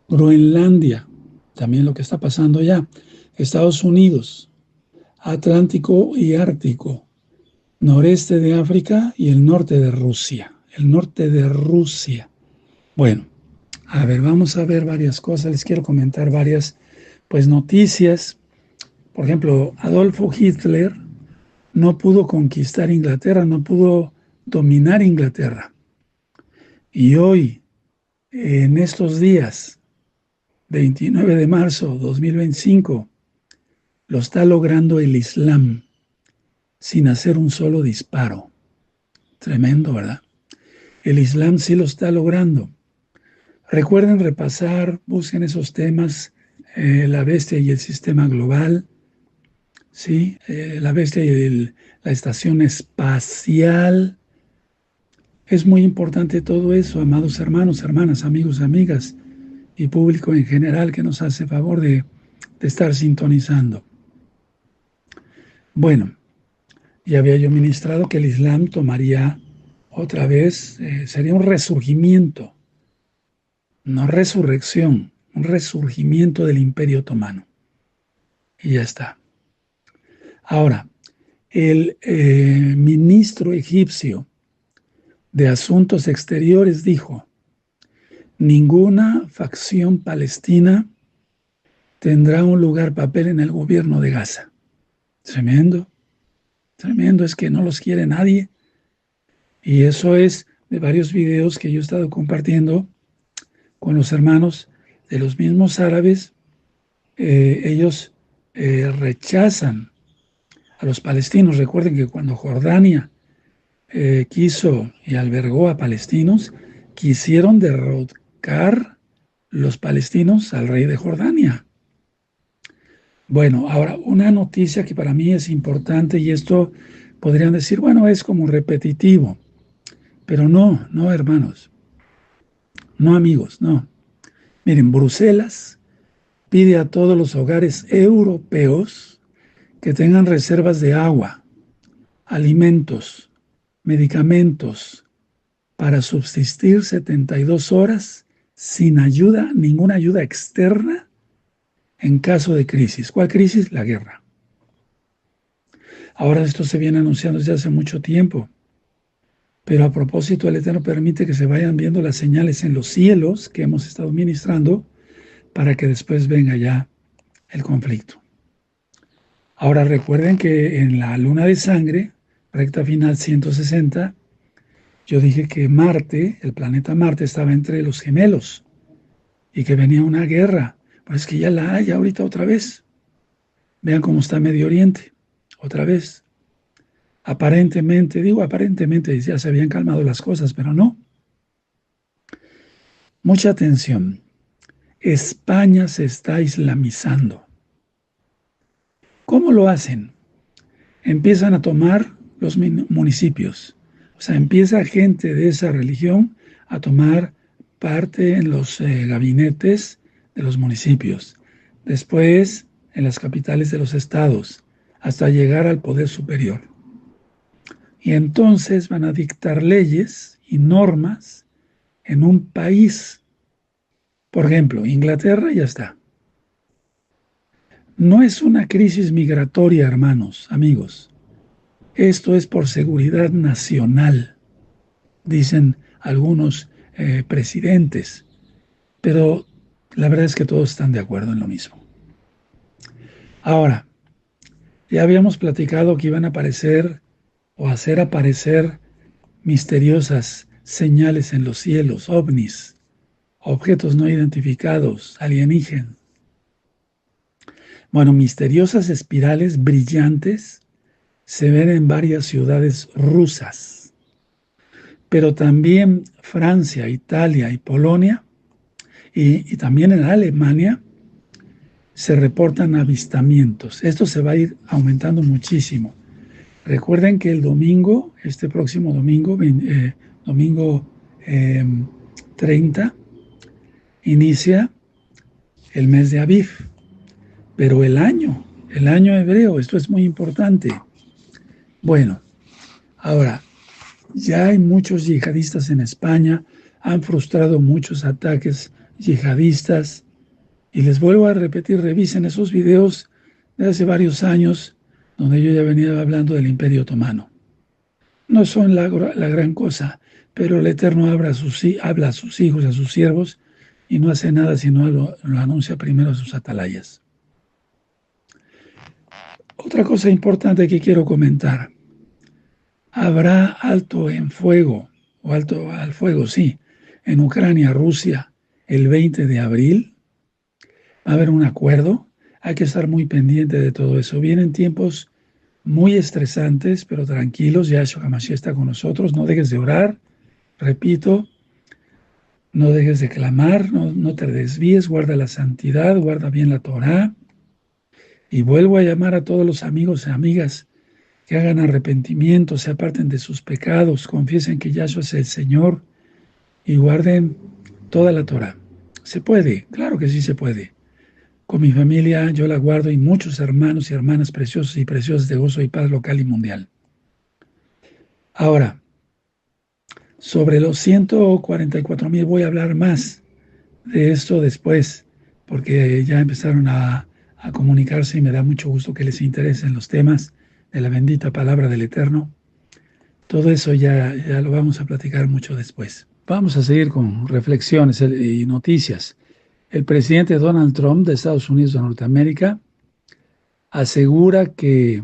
Groenlandia, también lo que está pasando allá. Estados Unidos, Atlántico y Ártico, noreste de África y el norte de Rusia. El norte de Rusia. Bueno, a ver, vamos a ver varias cosas. Les quiero comentar varias noticias. Por ejemplo, Adolfo Hitler no pudo conquistar Inglaterra, no pudo dominar Inglaterra. Y hoy, en estos días, 29 de marzo de 2025, lo está logrando el Islam sin hacer un solo disparo. Tremendo, ¿verdad? El Islam sí lo está logrando. Recuerden repasar, busquen esos temas, la bestia y el sistema global, ¿sí? La bestia y la estación espacial. Es muy importante todo eso, amados hermanos, hermanas, amigos, amigas y público en general que nos hace favor de estar sintonizando. Bueno, ya había yo ministrado que el Islam tomaría otra vez, sería un resurgimiento, no resurrección, un resurgimiento del Imperio Otomano. Y ya está. Ahora, el ministro egipcio de Asuntos Exteriores dijo: ninguna facción palestina tendrá un papel en el gobierno de Gaza. Tremendo, tremendo, es que no los quiere nadie. Y eso es de varios videos que yo he estado compartiendo con los hermanos de los mismos árabes. Ellos rechazan a los palestinos. Recuerden que cuando Jordania quiso y albergó a palestinos, quisieron derrocar los palestinos al rey de Jordania. Bueno, ahora una noticia que para mí es importante, y esto podrían decir, bueno, es como repetitivo, pero no, hermanos, no, amigos, no. Miren, Bruselas pide a todos los hogares europeos que tengan reservas de agua alimentos, medicamentos para subsistir 72 horas sin ayuda, ninguna ayuda externa en caso de crisis. ¿Cuál crisis? La guerra. Ahora esto se viene anunciando desde hace mucho tiempo, pero a propósito el Eterno permite que se vayan viendo las señales en los cielos que hemos estado ministrando para que después venga ya el conflicto. Ahora recuerden que en la luna de sangre, recta final 160, yo dije que Marte, el planeta Marte, estaba entre los gemelos y que venía una guerra. Pues es que ya la hay ahorita otra vez. Vean cómo está Medio Oriente, otra vez. Aparentemente, digo aparentemente, ya se habían calmado las cosas, pero no. Mucha atención. España se está islamizando. ¿Cómo lo hacen? Empiezan a tomar los municipios. O sea, empieza gente de esa religión a tomar parte en los gabinetes de los municipios. Después, en las capitales de los estados, hasta llegar al poder superior. Y entonces van a dictar leyes y normas en un país. Por ejemplo, Inglaterra ya está. No es una crisis migratoria, hermanos, amigos. Esto es por seguridad nacional, dicen algunos presidentes. Pero la verdad es que todos están de acuerdo en lo mismo. Ahora, ya habíamos platicado que iban a aparecer o hacer aparecer misteriosas señales en los cielos, ovnis, objetos no identificados, alienígenas. Bueno, misteriosas espirales brillantes se ven en varias ciudades rusas, pero también Francia, Italia y Polonia, y también en Alemania, se reportan avistamientos. Esto se va a ir aumentando muchísimo. Recuerden que el domingo, este próximo domingo, domingo 30, inicia el mes de Aviv, pero el año hebreo, esto es muy importante. Bueno, ahora, ya hay muchos yihadistas en España, han frustrado muchos ataques yihadistas, y les vuelvo a repetir, revisen esos videos de hace varios años, donde yo ya venía hablando del Imperio Otomano. No son la gran cosa, pero el Eterno habla a sus hijos, a sus siervos, y no hace nada sino lo anuncia primero a sus atalayas. Otra cosa importante que quiero comentar. Habrá alto en fuego, o alto al fuego, sí, en Ucrania, Rusia, el 20 de abril. Va a haber un acuerdo. Hay que estar muy pendiente de todo eso. Vienen tiempos muy estresantes, pero tranquilos. Yahshua HaMashiach está con nosotros. No dejes de orar. Repito, no dejes de clamar, no te desvíes, guarda la santidad, guarda bien la Torah. Y vuelvo a llamar a todos los amigos y amigas que hagan arrepentimiento, se aparten de sus pecados, confiesen que Yahshua es el Señor y guarden toda la Torah. ¿Se puede? Claro que sí se puede. Con mi familia yo la guardo y muchos hermanos y hermanas preciosos y preciosas de gozo y paz local y mundial. Ahora, sobre los 144,000 voy a hablar más de esto después, porque ya empezaron a comunicarse y me da mucho gusto que les interesen los temas de la bendita palabra del Eterno. Todo eso ya lo vamos a platicar mucho después. Vamos a seguir con reflexiones y noticias. El presidente Donald Trump de Estados Unidos de Norteamérica asegura que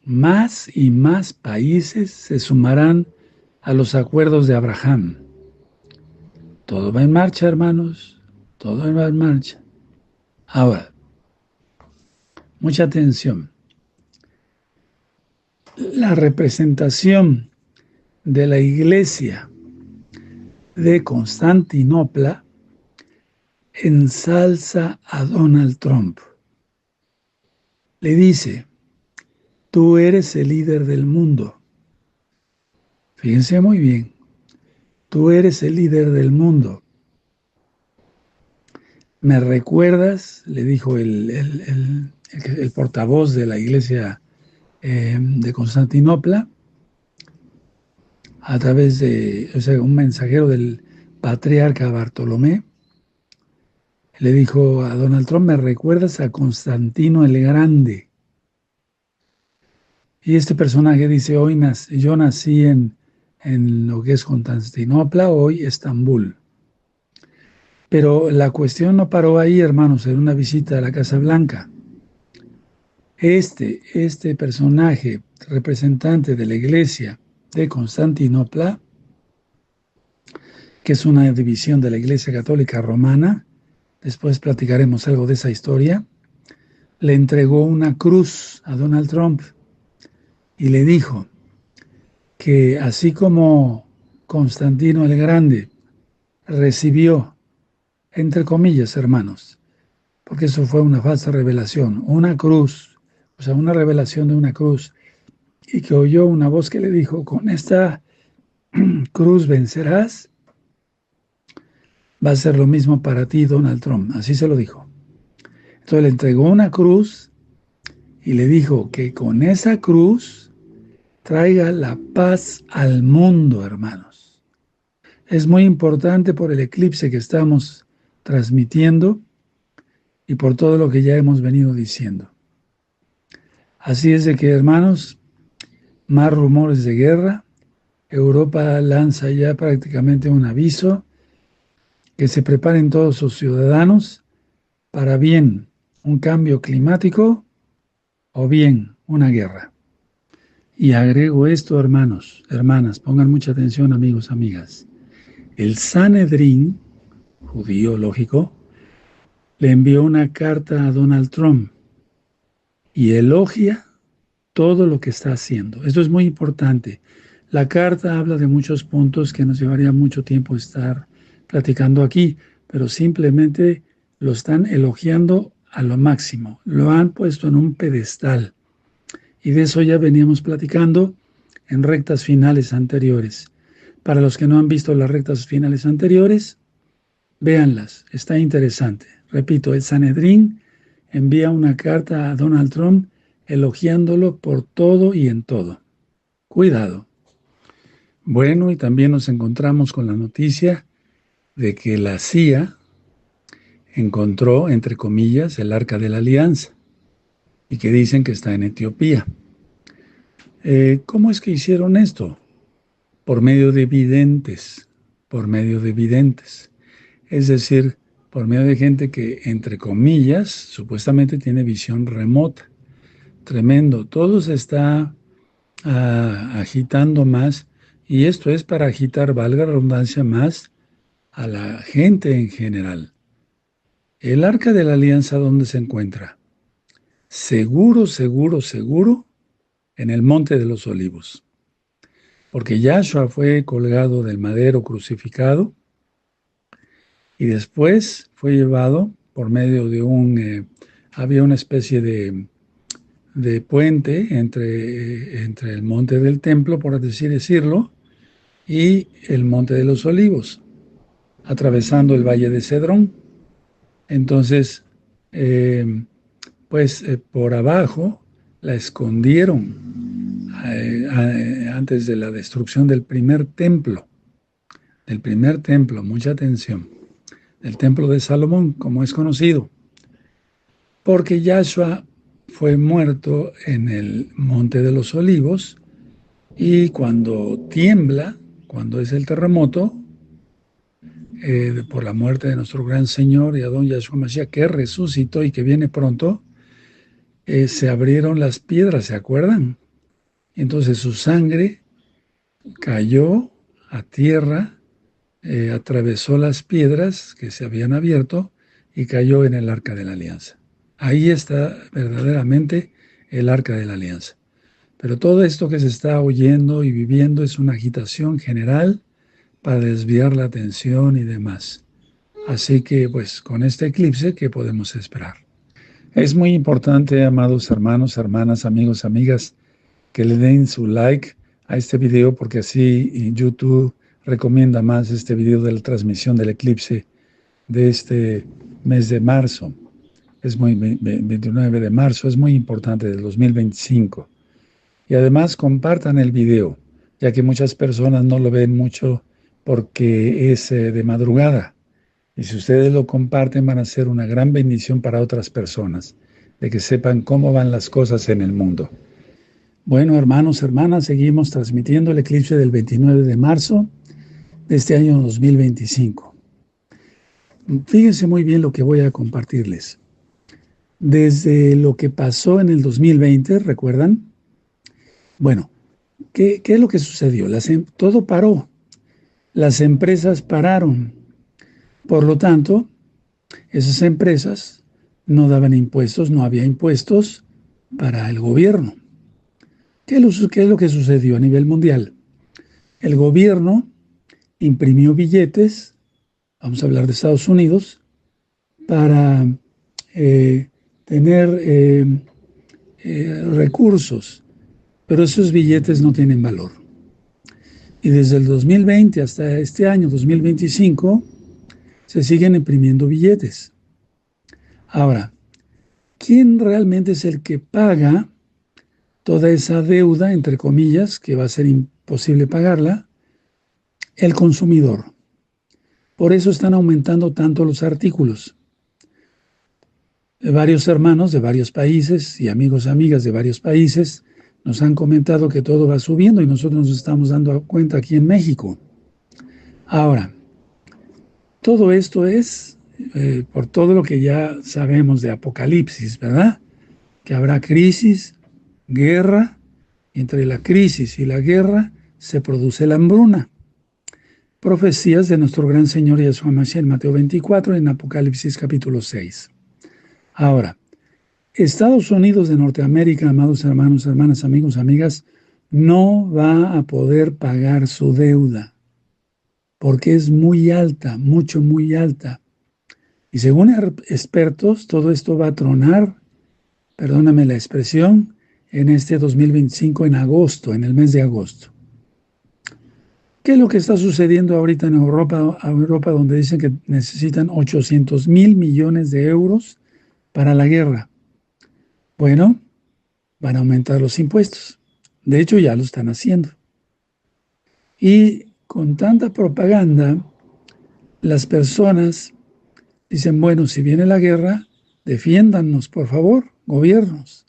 más y más países se sumarán a los acuerdos de Abraham. Todo va en marcha, hermanos, todo va en marcha. Ahora, mucha atención. La representación de la iglesia de Constantinopla ensalza a Donald Trump. Le dice, tú eres el líder del mundo. Fíjense muy bien, tú eres el líder del mundo. ¿Me recuerdas? Le dijo el portavoz de la iglesia de Constantinopla. a través de, o sea, un mensajero del patriarca Bartolomé, le dijo a Donald Trump: me recuerdas a Constantino el Grande. Y este personaje dice: yo nací en lo que es Constantinopla, hoy Estambul. Pero la cuestión no paró ahí, hermanos, en una visita a la Casa Blanca. Este personaje, representante de la iglesia de Constantinopla, que es una división de la Iglesia Católica Romana, después platicaremos algo de esa historia, le entregó una cruz a Donald Trump y le dijo que así como Constantino el Grande recibió, entre comillas, hermanos, porque eso fue una falsa revelación, una cruz, o sea, una revelación de una cruz, y que oyó una voz que le dijo: con esta cruz vencerás, va a ser lo mismo para ti, Donald Trump. Así se lo dijo. Entonces le entregó una cruz y le dijo que con esa cruz traiga la paz al mundo, hermanos. Es muy importante por el eclipse que estamos transmitiendo y por todo lo que ya hemos venido diciendo. Así es de que, hermanos, más rumores de guerra. Europa lanza ya prácticamente un aviso que se preparen todos sus ciudadanos para bien un cambio climático o bien una guerra. Y agrego esto, hermanos, hermanas, pongan mucha atención, amigos, amigas. El Sanedrín, judío lógico, le envió una carta a Donald Trump y elogia todo lo que está haciendo. Esto es muy importante. La carta habla de muchos puntos que nos llevaría mucho tiempo estar platicando aquí, pero simplemente lo están elogiando a lo máximo. Lo han puesto en un pedestal. Y de eso ya veníamos platicando en rectas finales anteriores. Para los que no han visto las rectas finales anteriores, véanlas, está interesante. Repito, el Sanedrín envía una carta a Donald Trump elogiándolo por todo y en todo. Cuidado. Bueno, y también nos encontramos con la noticia de que la CIA encontró, entre comillas, el Arca de la Alianza y que dicen que está en Etiopía. ¿Cómo es que hicieron esto? Por medio de videntes, es decir, por medio de gente que, entre comillas, supuestamente tiene visión remota. Tremendo, todo se está agitando más, y esto es para agitar, valga la redundancia, más a la gente en general. El Arca de la Alianza, ¿dónde se encuentra? Seguro, en el Monte de los Olivos. Porque Yahshua fue colgado del madero crucificado y después fue llevado por medio de había una especie de puente entre el monte del templo, por así decirlo, y el Monte de los Olivos, atravesando el Valle de Cedrón. Entonces, por abajo la escondieron antes de la destrucción del primer templo, mucha atención, del templo de Salomón, como es conocido, porque Yahshua fue muerto en el Monte de los Olivos, y cuando tiembla, cuando es el terremoto, por la muerte de nuestro gran Señor y Adón Yahshua Mashiach, que resucitó y que viene pronto, se abrieron las piedras, ¿se acuerdan? Entonces su sangre cayó a tierra, atravesó las piedras que se habían abierto y cayó en el Arca de la Alianza. Ahí está verdaderamente el Arca de la Alianza. Pero todo esto que se está oyendo y viviendo es una agitación general para desviar la atención y demás. Así que, pues, con este eclipse, ¿qué podemos esperar? Es muy importante, amados hermanos, hermanas, amigos, amigas, que le den su like a este video, porque así YouTube recomienda más este video de la transmisión del eclipse de este mes de marzo. Es 29 de marzo, es muy importante, del 2025. Y además compartan el video. ya que muchas personas no lo ven mucho porque es de madrugada. Y si ustedes lo comparten, van a ser una gran bendición para otras personas, de que sepan cómo van las cosas en el mundo. Bueno, hermanos, hermanas, seguimos transmitiendo el eclipse del 29 de marzo de este año 2025. Fíjense muy bien lo que voy a compartirles. Desde lo que pasó en el 2020, ¿recuerdan? Bueno, ¿qué es lo que sucedió? Todo paró. Las empresas pararon. Por lo tanto, esas empresas no daban impuestos, no había impuestos para el gobierno. ¿Qué es lo que sucedió a nivel mundial? El gobierno imprimió billetes, vamos a hablar de Estados Unidos, para tener recursos, pero esos billetes no tienen valor. Y desde el 2020 hasta este año, 2025, se siguen imprimiendo billetes. Ahora, ¿quién realmente es el que paga toda esa deuda, entre comillas, que va a ser imposible pagarla? El consumidor. Por eso están aumentando tanto los artículos. Varios hermanos de varios países y amigos, amigas de varios países nos han comentado que todo va subiendo y nosotros nos estamos dando cuenta aquí en México. Ahora, todo esto es por todo lo que ya sabemos de Apocalipsis, ¿verdad? Que habrá crisis, guerra, y entre la crisis y la guerra se produce la hambruna. Profecías de nuestro gran Señor Yeshua Mashiach en Mateo 24 y en Apocalipsis capítulo 6. Ahora, Estados Unidos de Norteamérica, amados hermanos, hermanas, amigos, amigas, no va a poder pagar su deuda porque es muy alta, muy alta. Y según expertos, todo esto va a tronar, perdóname la expresión, en este 2025, en agosto, en el mes de agosto. ¿Qué es lo que está sucediendo ahorita en Europa, donde dicen que necesitan 800,000 millones de euros para la guerra? Bueno, van a aumentar los impuestos. De hecho, ya lo están haciendo. Y con tanta propaganda, las personas dicen, bueno, si viene la guerra, defiéndannos, por favor, gobiernos.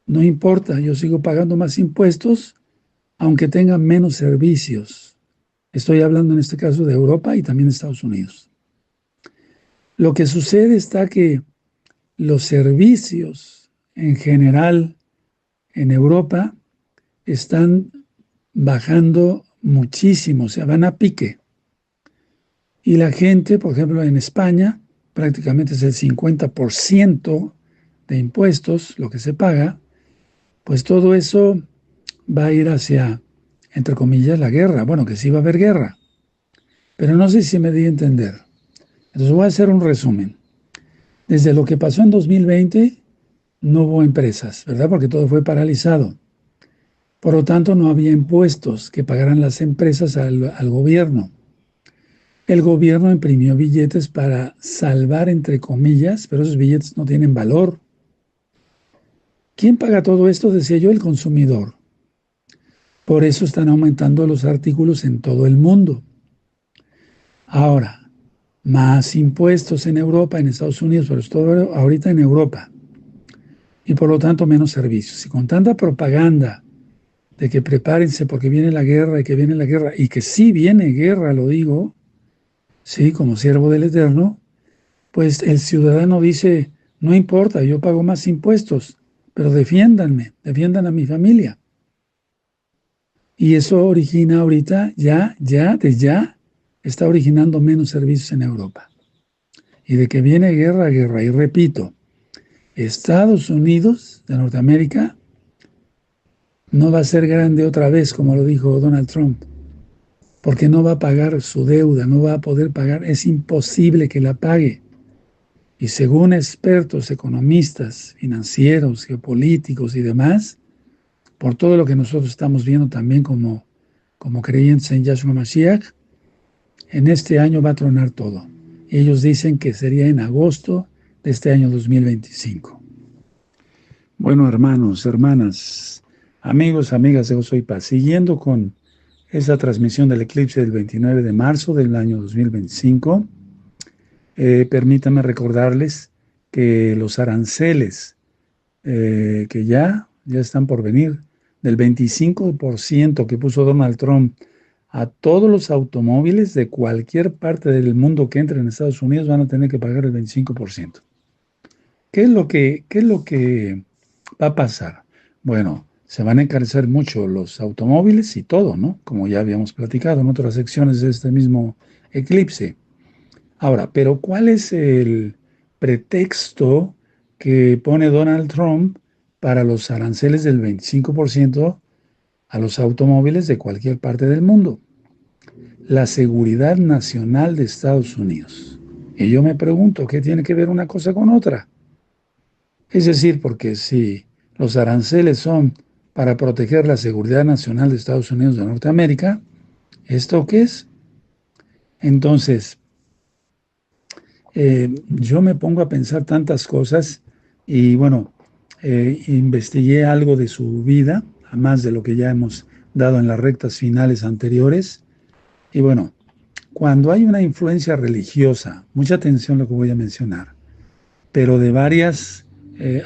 No importa, yo sigo pagando más impuestos, aunque tengan menos servicios. Estoy hablando en este caso de Europa y también de Estados Unidos. Lo que sucede está que los servicios en general en Europa están bajando muchísimo, o sea, van a pique. Y la gente, por ejemplo, en España, prácticamente es el 50% de impuestos, lo que se paga, pues todo eso va a ir hacia, entre comillas, la guerra. Bueno, que sí va a haber guerra, pero no sé si me di a entender. Entonces voy a hacer un resumen. Desde lo que pasó en 2020, no hubo empresas, ¿verdad? Porque todo fue paralizado. Por lo tanto, no había impuestos que pagaran las empresas al gobierno. El gobierno imprimió billetes para salvar, entre comillas, pero esos billetes no tienen valor. ¿Quién paga todo esto? Decía yo, el consumidor. Por eso están aumentando los artículos en todo el mundo. Ahora, más impuestos en Europa, en Estados Unidos, pero todo ahorita en Europa. Y por lo tanto, menos servicios. Y con tanta propaganda de que prepárense porque viene la guerra y que viene la guerra, y que sí viene guerra, lo digo, sí, como siervo del Eterno, pues el ciudadano dice, no importa, yo pago más impuestos, pero defiendan a mi familia. Y eso origina ahorita, ya, está originando menos servicios en Europa. Y de que viene guerra. Y repito, Estados Unidos de Norteamérica no va a ser grande otra vez, como lo dijo Donald Trump, porque no va a pagar su deuda, no va a poder pagar, es imposible que la pague. Y según expertos, economistas, financieros, geopolíticos y demás, por todo lo que nosotros estamos viendo también como creyentes en Yahshua Mashiach, en este año va a tronar todo. Y ellos dicen que sería en agosto de este año 2025. Bueno, hermanos, hermanas, amigos, amigas de Gozo y Paz, siguiendo con esa transmisión del eclipse del 29 de marzo del año 2025. Permítanme recordarles que los aranceles que ya están por venir, del 25% que puso Donald Trump a todos los automóviles de cualquier parte del mundo que entren en Estados Unidos, van a tener que pagar el 25%. ¿Qué es lo que va a pasar? Bueno, se van a encarecer mucho los automóviles y todo, ¿no? Como ya habíamos platicado en otras secciones de este mismo eclipse. Ahora, pero ¿cuál es el pretexto que pone Donald Trump para los aranceles del 25% a los automóviles de cualquier parte del mundo? La seguridad nacional de Estados Unidos. Y yo me pregunto, ¿qué tiene que ver una cosa con otra? Es decir, porque si los aranceles son para proteger la seguridad nacional de Estados Unidos de Norteamérica, ¿esto qué es? Entonces, yo me pongo a pensar tantas cosas y bueno, investigué algo de su vida, más de lo que ya hemos dado en las rectas finales anteriores. Y bueno, cuando hay una influencia religiosa, mucha atención a lo que voy a mencionar, pero de varias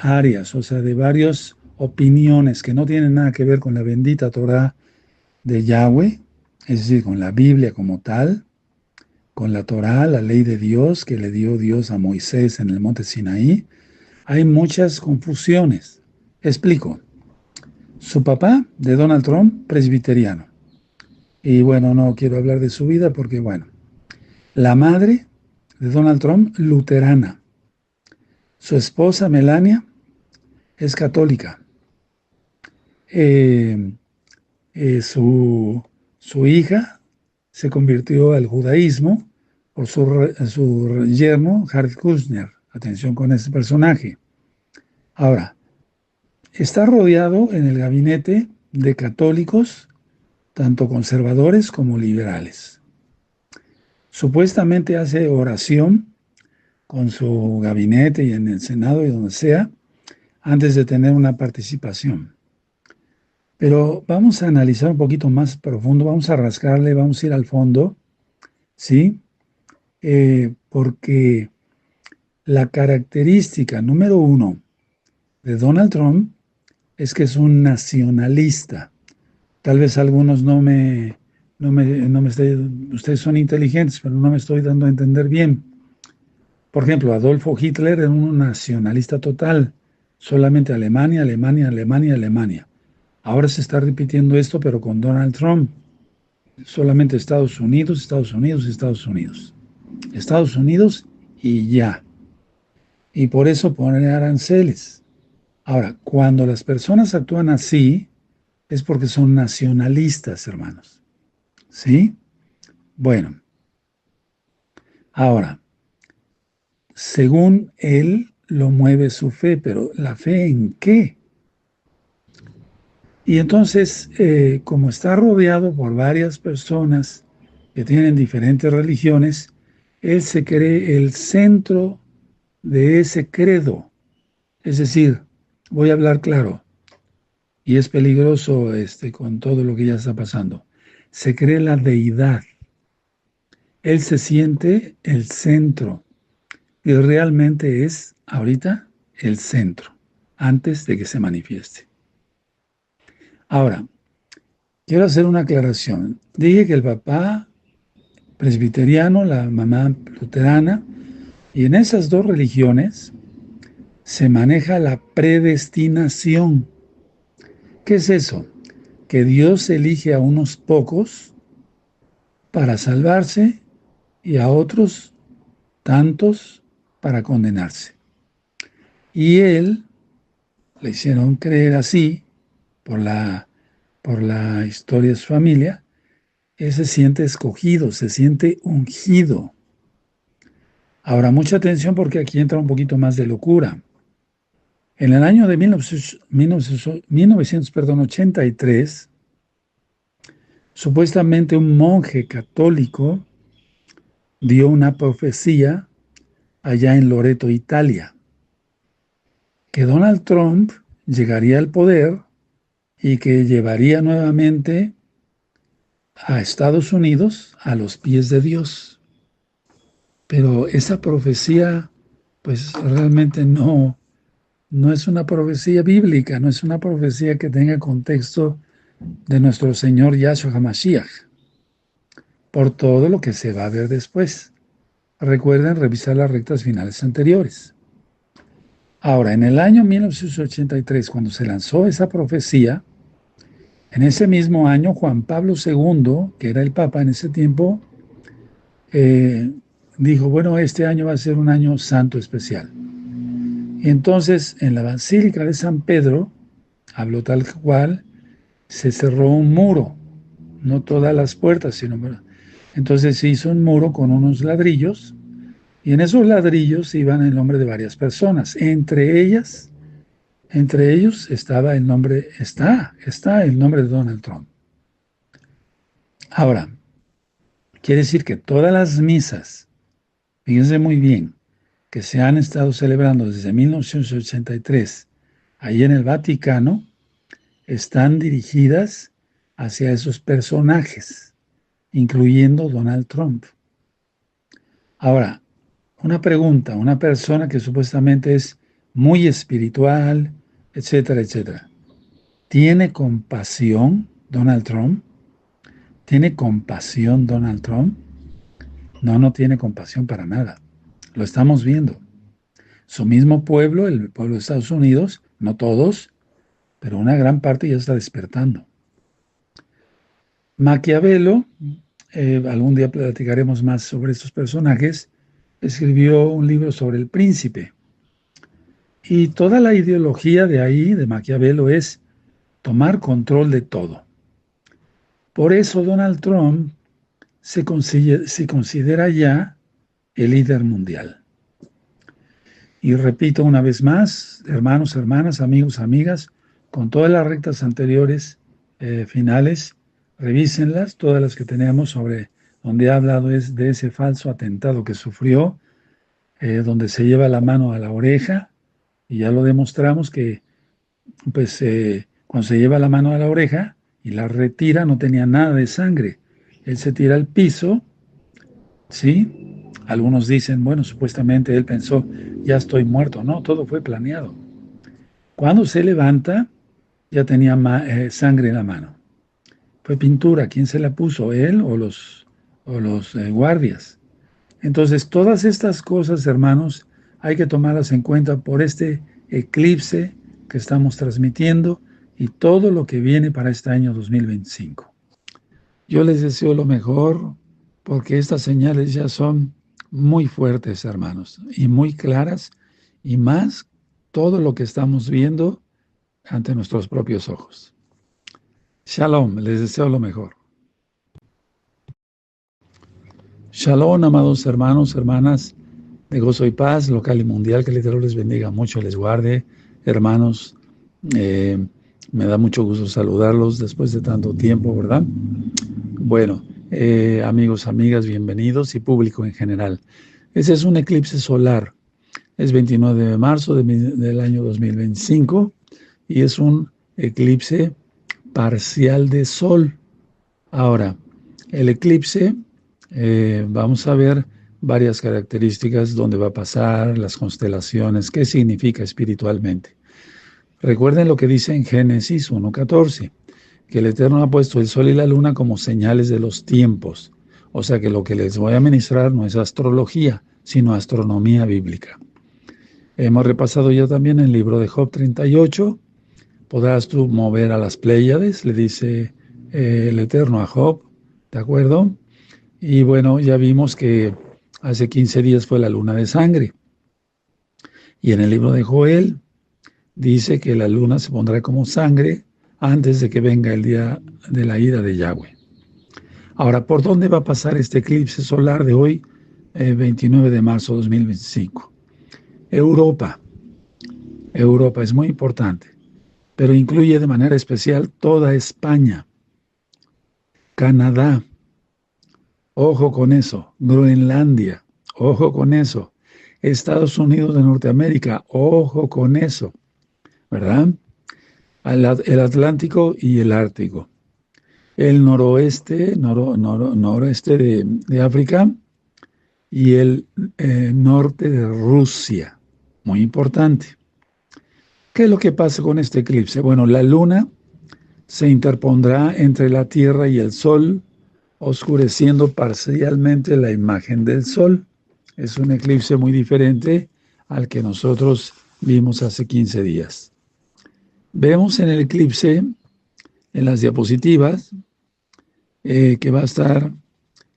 áreas, o sea, de varias opiniones que no tienen nada que ver con la bendita Torah de Yahweh, es decir, con la Biblia como tal, con la Torah, la ley de Dios que le dio Dios a Moisés en el monte Sinaí, hay muchas confusiones. Explico. Su papá, de Donald Trump, presbiteriano. Y bueno, no quiero hablar de su vida porque, bueno, la madre de Donald Trump, luterana. Su esposa, Melania, es católica. Eh, su hija se convirtió al judaísmo por su yerno, Jared Kushner. Atención con ese personaje. Ahora, está rodeado en el gabinete de católicos, tanto conservadores como liberales. Supuestamente hace oración con su gabinete y en el Senado y donde sea, antes de tener una participación. Pero vamos a analizar un poquito más profundo, vamos a rascarle, vamos a ir al fondo, ¿sí? Porque la característica número uno de Donald Trump es que es un nacionalista. Tal vez algunos ustedes son inteligentes, pero no me estoy dando a entender bien. Por ejemplo, Adolfo Hitler era un nacionalista total, solamente Alemania, Alemania, Alemania, Alemania. Ahora se está repitiendo esto, pero con Donald Trump. Solamente Estados Unidos, Estados Unidos, Estados Unidos. Estados Unidos y ya. Y por eso ponen aranceles. Ahora, cuando las personas actúan así, es porque son nacionalistas, hermanos. ¿Sí? Bueno, ahora, según él, lo mueve su fe, pero ¿la fe en qué? Y entonces, como está rodeado por varias personas que tienen diferentes religiones, él se cree el centro de ese credo. Es decir, voy a hablar claro, y es peligroso con todo lo que ya está pasando. Se cree la deidad. Él se siente el centro y realmente es ahorita el centro, antes de que se manifieste. Ahora, quiero hacer una aclaración. Dije que el papá presbiteriano, la mamá luterana, y en esas dos religiones se maneja la predestinación. ¿Qué es eso? Que Dios elige a unos pocos para salvarse y a otros tantos para condenarse. Y él le hicieron creer así por la historia de su familia. Él se siente escogido, se siente ungido. Ahora, mucha atención porque aquí entra un poquito más de locura. En el año de 1983, supuestamente un monje católico dio una profecía allá en Loreto, Italia, que Donald Trump llegaría al poder y que llevaría nuevamente a Estados Unidos a los pies de Dios. Pero esa profecía, pues realmente no es una profecía bíblica, no es una profecía que tenga contexto de nuestro Señor Yahshua HaMashiach, por todo lo que se va a ver después. Recuerden revisar las rectas finales anteriores. Ahora, en el año 1983, cuando se lanzó esa profecía, en ese mismo año Juan Pablo II, que era el Papa en ese tiempo, eh, dijo, bueno, este año va a ser un año santo especial. Y entonces, en la Basílica de San Pedro, habló tal cual, se cerró un muro, no todas las puertas, sino... Entonces se hizo un muro con unos ladrillos, y en esos ladrillos iban el nombre de varias personas. Entre ellos estaba el nombre, está el nombre de Donald Trump. Ahora, quiere decir que todas las misas, fíjense muy bien, que se han estado celebrando desde 1983, ahí en el Vaticano, están dirigidas hacia esos personajes, incluyendo Donald Trump. Ahora, una pregunta, una persona que supuestamente es muy espiritual, etcétera, etcétera. ¿Tiene compasión Donald Trump? ¿Tiene compasión Donald Trump? No, no tiene compasión para nada. Lo estamos viendo. Su mismo pueblo, el pueblo de Estados Unidos, no todos, pero una gran parte ya está despertando. Maquiavelo, algún día platicaremos más sobre estos personajes, escribió un libro sobre el príncipe. Y toda la ideología de ahí, de Maquiavelo, es tomar control de todo. Por eso Donald Trump se considera ya el líder mundial. Y repito una vez más, hermanos, hermanas, amigos, amigas, con todas las rectas anteriores finales, revísenlas, todas las que tenemos sobre donde ha hablado es de ese falso atentado que sufrió, donde se lleva la mano a la oreja, y ya lo demostramos que pues cuando se lleva la mano a la oreja y la retira no tenía nada de sangre. Él se tira al piso, ¿sí? Algunos dicen, bueno, supuestamente él pensó, ya estoy muerto. No, todo fue planeado. Cuando se levanta, ya tenía sangre en la mano. Fue pintura. ¿Quién se la puso? ¿Él o los guardias? Entonces, todas estas cosas, hermanos, hay que tomarlas en cuenta por este eclipse que estamos transmitiendo y todo lo que viene para este año 2025. Yo les deseo lo mejor porque estas señales ya son muy fuertes, hermanos, y muy claras, y más todo lo que estamos viendo ante nuestros propios ojos. Shalom, les deseo lo mejor. Shalom, amados hermanos, hermanas de Gozo y Paz, local y mundial, que el Eterno les bendiga mucho, les guarde. Hermanos, me da mucho gusto saludarlos después de tanto tiempo, ¿verdad? Bueno, amigos, amigas, bienvenidos y público en general. Ese es un eclipse solar, es 29 de marzo del año 2025 y es un eclipse parcial de sol. Ahora, el eclipse, vamos a ver varias características, dónde va a pasar, las constelaciones, qué significa espiritualmente. Recuerden lo que dice en Génesis 1:14, que el Eterno ha puesto el sol y la luna como señales de los tiempos. O sea que lo que les voy a ministrar no es astrología, sino astronomía bíblica. Hemos repasado ya también el libro de Job 38. Podrás tú mover a las Pléyades, le dice el Eterno a Job, ¿de acuerdo? Y bueno, ya vimos que hace 15 días fue la luna de sangre. Y en el libro de Joel dice que la luna se pondrá como sangre antes de que venga el día de la ira de Yahweh. Ahora, ¿por dónde va a pasar este eclipse solar de hoy, 29 de marzo de 2025? Europa. Europa es muy importante, pero incluye de manera especial toda España, Canadá, ojo con eso, Groenlandia, ojo con eso, Estados Unidos de Norteamérica, ojo con eso, ¿verdad? El Atlántico y el Ártico. el noroeste de África y el norte de Rusia. Muy importante. ¿Qué es lo que pasa con este eclipse? Bueno, la luna se interpondrá entre la Tierra y el Sol, oscureciendo parcialmente la imagen del Sol. Es un eclipse muy diferente al que nosotros vimos hace 15 días. Vemos en el eclipse, en las diapositivas, que va a estar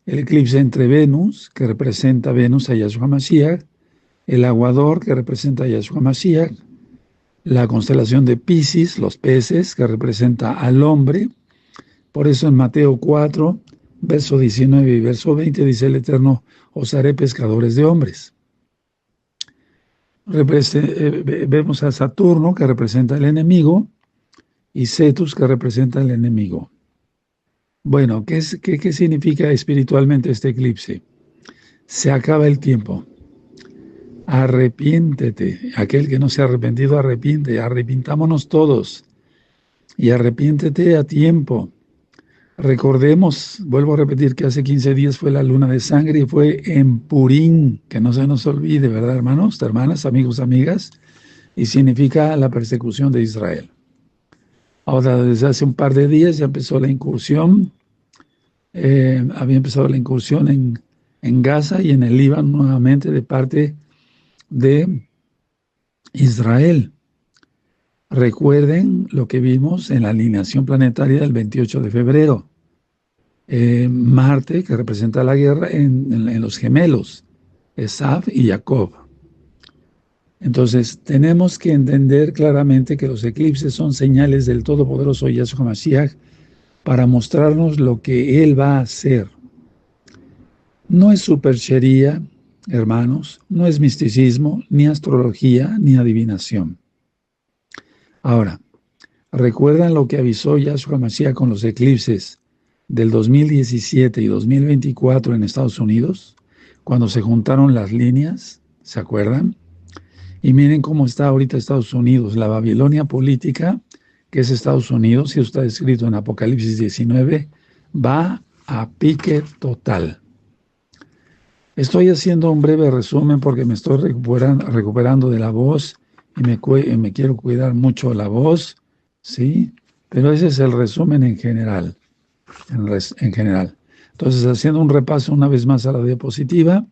el eclipse entre Venus, que representa Venus a Yahshua Mashiach, el aguador, que representa a Yahshua Mashiach, la constelación de Piscis, los peces, que representa al hombre. Por eso en Mateo 4, verso 19 y verso 20 dice el Eterno: os haré pescadores de hombres. Vemos a Saturno, que representa el enemigo, y Cetus, que representa el enemigo. Bueno, ¿qué significa espiritualmente este eclipse? Se acaba el tiempo. Arrepiéntete. Aquel que no se ha arrepentido, arrepiente. Arrepintámonos todos. Y arrepiéntete a tiempo. Recordemos, vuelvo a repetir, que hace 15 días fue la luna de sangre y fue en Purín, que no se nos olvide, ¿verdad, hermanos, hermanas, amigos, amigas? Y significa la persecución de Israel. Ahora, desde hace un par de días ya empezó la incursión, había empezado la incursión en Gaza y en el Líbano nuevamente de parte de Israel. Recuerden lo que vimos en la alineación planetaria del 28 de febrero. Marte, que representa la guerra, en los gemelos, Esav y Jacob. Entonces, tenemos que entender claramente que los eclipses son señales del Todopoderoso Yahshua Mashiach para mostrarnos lo que Él va a hacer. No es superchería, hermanos, no es misticismo, ni astrología, ni adivinación. Ahora, ¿recuerdan lo que avisó Yahshua Mashiach con los eclipses del 2017 y 2024 en Estados Unidos? Cuando se juntaron las líneas, ¿se acuerdan? Y miren cómo está ahorita Estados Unidos, la Babilonia política, que es Estados Unidos, y está escrito en Apocalipsis 19, va a pique total. Estoy haciendo un breve resumen porque me estoy recuperando de la voz y me quiero cuidar mucho la voz, ¿sí? Pero ese es el resumen en general. En general. Entonces, haciendo un repaso una vez más a la diapositiva,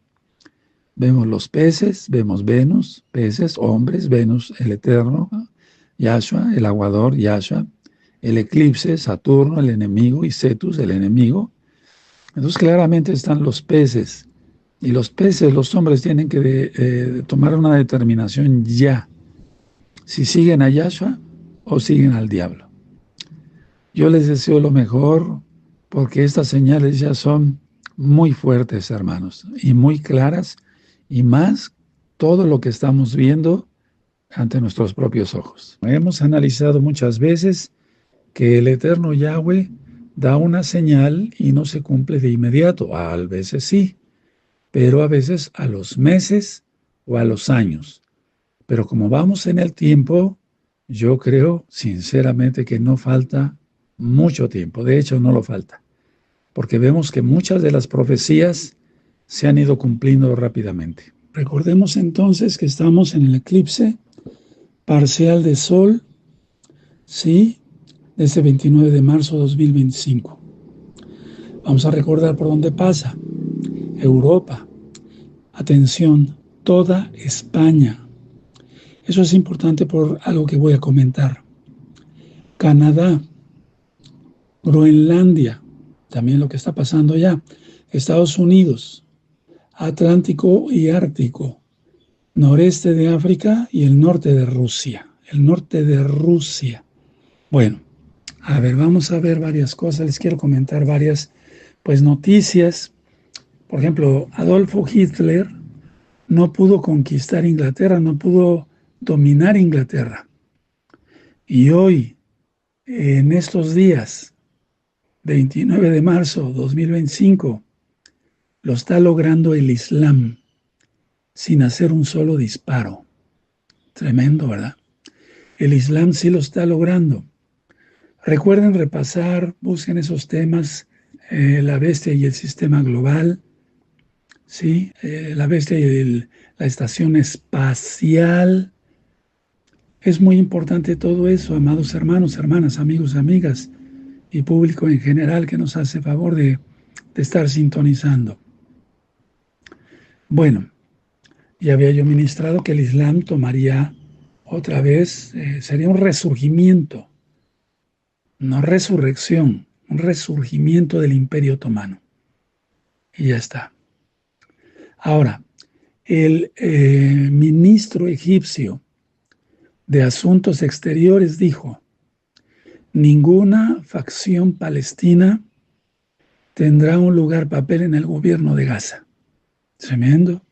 vemos los peces, vemos Venus, peces, hombres, Venus, el Eterno, Yahshua, el aguador, Yahshua, el eclipse, Saturno, el enemigo, y Cetus, el enemigo. Entonces, claramente están los peces. Y los peces, los hombres, tienen que tomar una determinación ya. Si siguen a Yahshua o siguen al diablo. Yo les deseo lo mejor porque estas señales ya son muy fuertes, hermanos, y muy claras, y más todo lo que estamos viendo ante nuestros propios ojos. Hemos analizado muchas veces que el Eterno Yahweh da una señal y no se cumple de inmediato. A veces sí, pero a veces a los meses o a los años. Pero como vamos en el tiempo, yo creo sinceramente que no falta mucho tiempo. De hecho, no lo falta. Porque vemos que muchas de las profecías se han ido cumpliendo rápidamente. Recordemos entonces que estamos en el eclipse parcial de Sol, ¿sí? Desde 29 de marzo de 2025. Vamos a recordar por dónde pasa. Europa. Atención, toda España. Eso es importante por algo que voy a comentar. Canadá, Groenlandia, también lo que está pasando allá. Estados Unidos, Atlántico y Ártico, noreste de África y el norte de Rusia. El norte de Rusia. Bueno, a ver, vamos a ver varias cosas. Les quiero comentar varias noticias. Por ejemplo, Adolfo Hitler no pudo conquistar Inglaterra, no pudo dominar Inglaterra. Y hoy, en estos días, 29 de marzo de 2025, lo está logrando el Islam sin hacer un solo disparo. Tremendo, ¿verdad? El Islam sí lo está logrando. Recuerden repasar, busquen esos temas, la bestia y el sistema global, ¿sí? La bestia y la estación espacial. Es muy importante todo eso, amados hermanos, hermanas, amigos, amigas y público en general que nos hace favor de estar sintonizando. Bueno, ya había yo ministrado que el Islam tomaría otra vez, sería un resurgimiento, no resurrección, un resurgimiento del Imperio Otomano. Y ya está. Ahora, el ministro egipcio de Asuntos Exteriores dijo: ninguna facción palestina tendrá un papel en el gobierno de Gaza. Tremendo,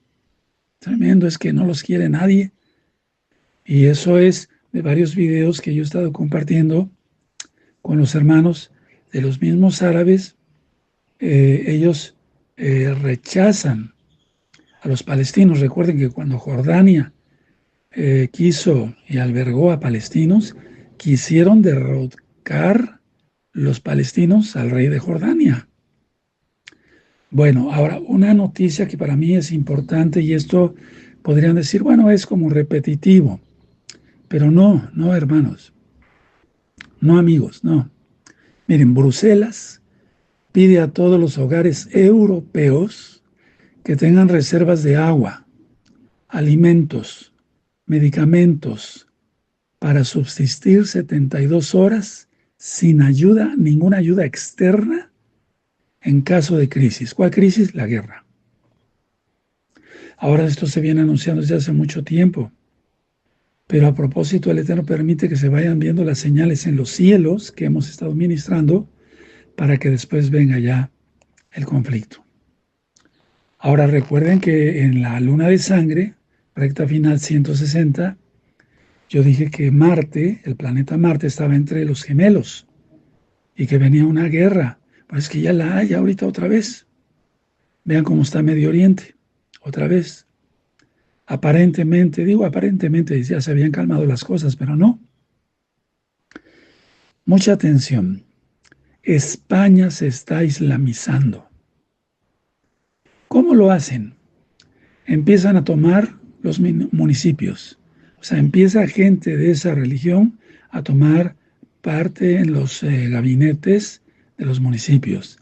tremendo, es que no los quiere nadie. Y eso es de varios videos que yo he estado compartiendo con los hermanos de los mismos árabes. Ellos rechazan a los palestinos. Recuerden que cuando Jordania quiso y albergó a palestinos, quisieron derrocar los palestinos al rey de Jordania. Bueno, ahora una noticia que para mí es importante, y esto podrían decir, bueno, es como repetitivo, pero no, no, hermanos, no, amigos, no. Miren, Bruselas pide a todos los hogares europeos que tengan reservas de agua, alimentos, medicamentos para subsistir 72 horas sin ayuda, ninguna ayuda externa en caso de crisis. ¿Cuál crisis? La guerra. Ahora esto se viene anunciando desde hace mucho tiempo, pero a propósito el Eterno permite que se vayan viendo las señales en los cielos que hemos estado ministrando para que después venga ya el conflicto. Ahora recuerden que en la luna de sangre, recta final 160, yo dije que Marte, el planeta Marte, estaba entre los gemelos y que venía una guerra. Pues es que ya la hay ahorita otra vez. Vean cómo está Medio Oriente, otra vez. Aparentemente, digo aparentemente, ya se habían calmado las cosas, pero no. Mucha atención. España se está islamizando. ¿Cómo lo hacen? Empiezan a tomar los municipios. O sea, empieza gente de esa religión a tomar parte en los gabinetes de los municipios.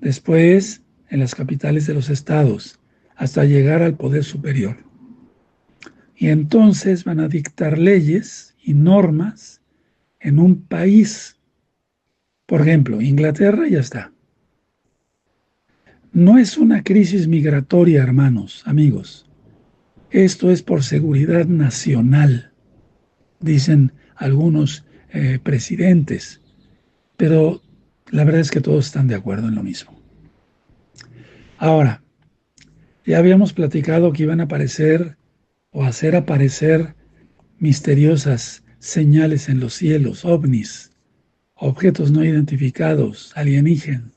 Después, en las capitales de los estados, hasta llegar al poder superior. Y entonces van a dictar leyes y normas en un país. Por ejemplo, Inglaterra ya está. No es una crisis migratoria, hermanos, amigos. Esto es por seguridad nacional, dicen algunos presidentes. Pero la verdad es que todos están de acuerdo en lo mismo. Ahora, ya habíamos platicado que iban a aparecer o hacer aparecer misteriosas señales en los cielos, ovnis, objetos no identificados, alienígenas.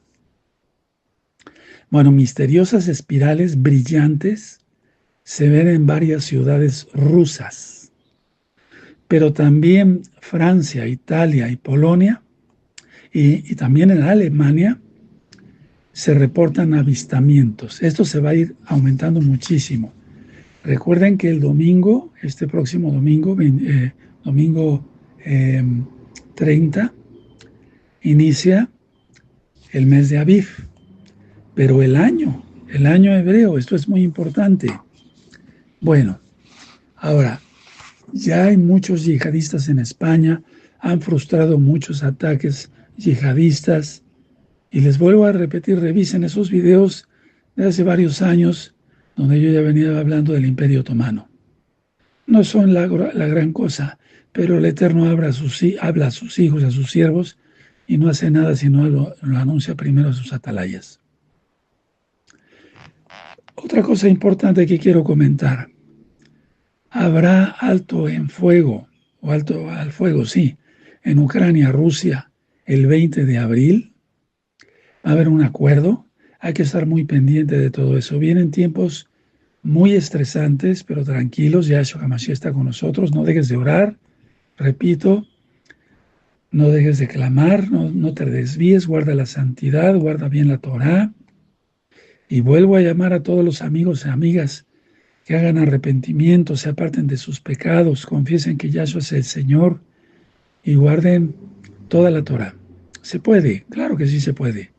Bueno, misteriosas espirales brillantes se ven en varias ciudades rusas, pero también Francia, Italia y Polonia, y también en Alemania, se reportan avistamientos. Esto se va a ir aumentando muchísimo. Recuerden que el domingo, este próximo domingo, domingo 30, inicia el mes de Aviv, pero el año hebreo, esto es muy importante. Bueno, ahora, ya hay muchos yihadistas en España, han frustrado muchos ataques yihadistas, y les vuelvo a repetir, revisen esos videos de hace varios años, donde yo ya venía hablando del Imperio Otomano. No son la gran cosa, pero el Eterno habla a sus hijos, a sus siervos, y no hace nada sino lo anuncia primero a sus atalayas. Otra cosa importante que quiero comentar. Habrá alto en fuego, o alto al fuego, sí, en Ucrania, Rusia, el 20 de abril. Va a haber un acuerdo. Hay que estar muy pendiente de todo eso. Vienen tiempos muy estresantes, pero tranquilos. Yahshua HaMashiach está con nosotros. No dejes de orar. Repito, No dejes de clamar, no te desvíes, guarda la santidad, guarda bien la Torá. Y vuelvo a llamar a todos los amigos y amigas que hagan arrepentimiento, se aparten de sus pecados, confiesen que Yahshua es el Señor y guarden toda la Torá. ¿Se puede? Claro que sí se puede.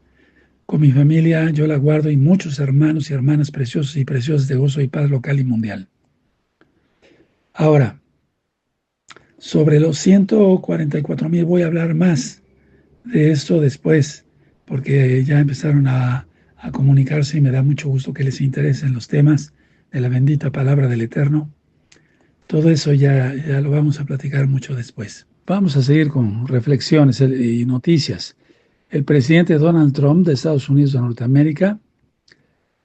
Con mi familia yo la guardo y muchos hermanos y hermanas preciosos y preciosas de gozo y paz local y mundial. Ahora, sobre los 144,000 voy a hablar más de esto después, porque ya empezaron a comunicarse y me da mucho gusto que les interesen los temas de la bendita palabra del Eterno. Todo eso ya lo vamos a platicar mucho después. Vamos a seguir con reflexiones y noticias. El presidente Donald Trump de Estados Unidos de Norteamérica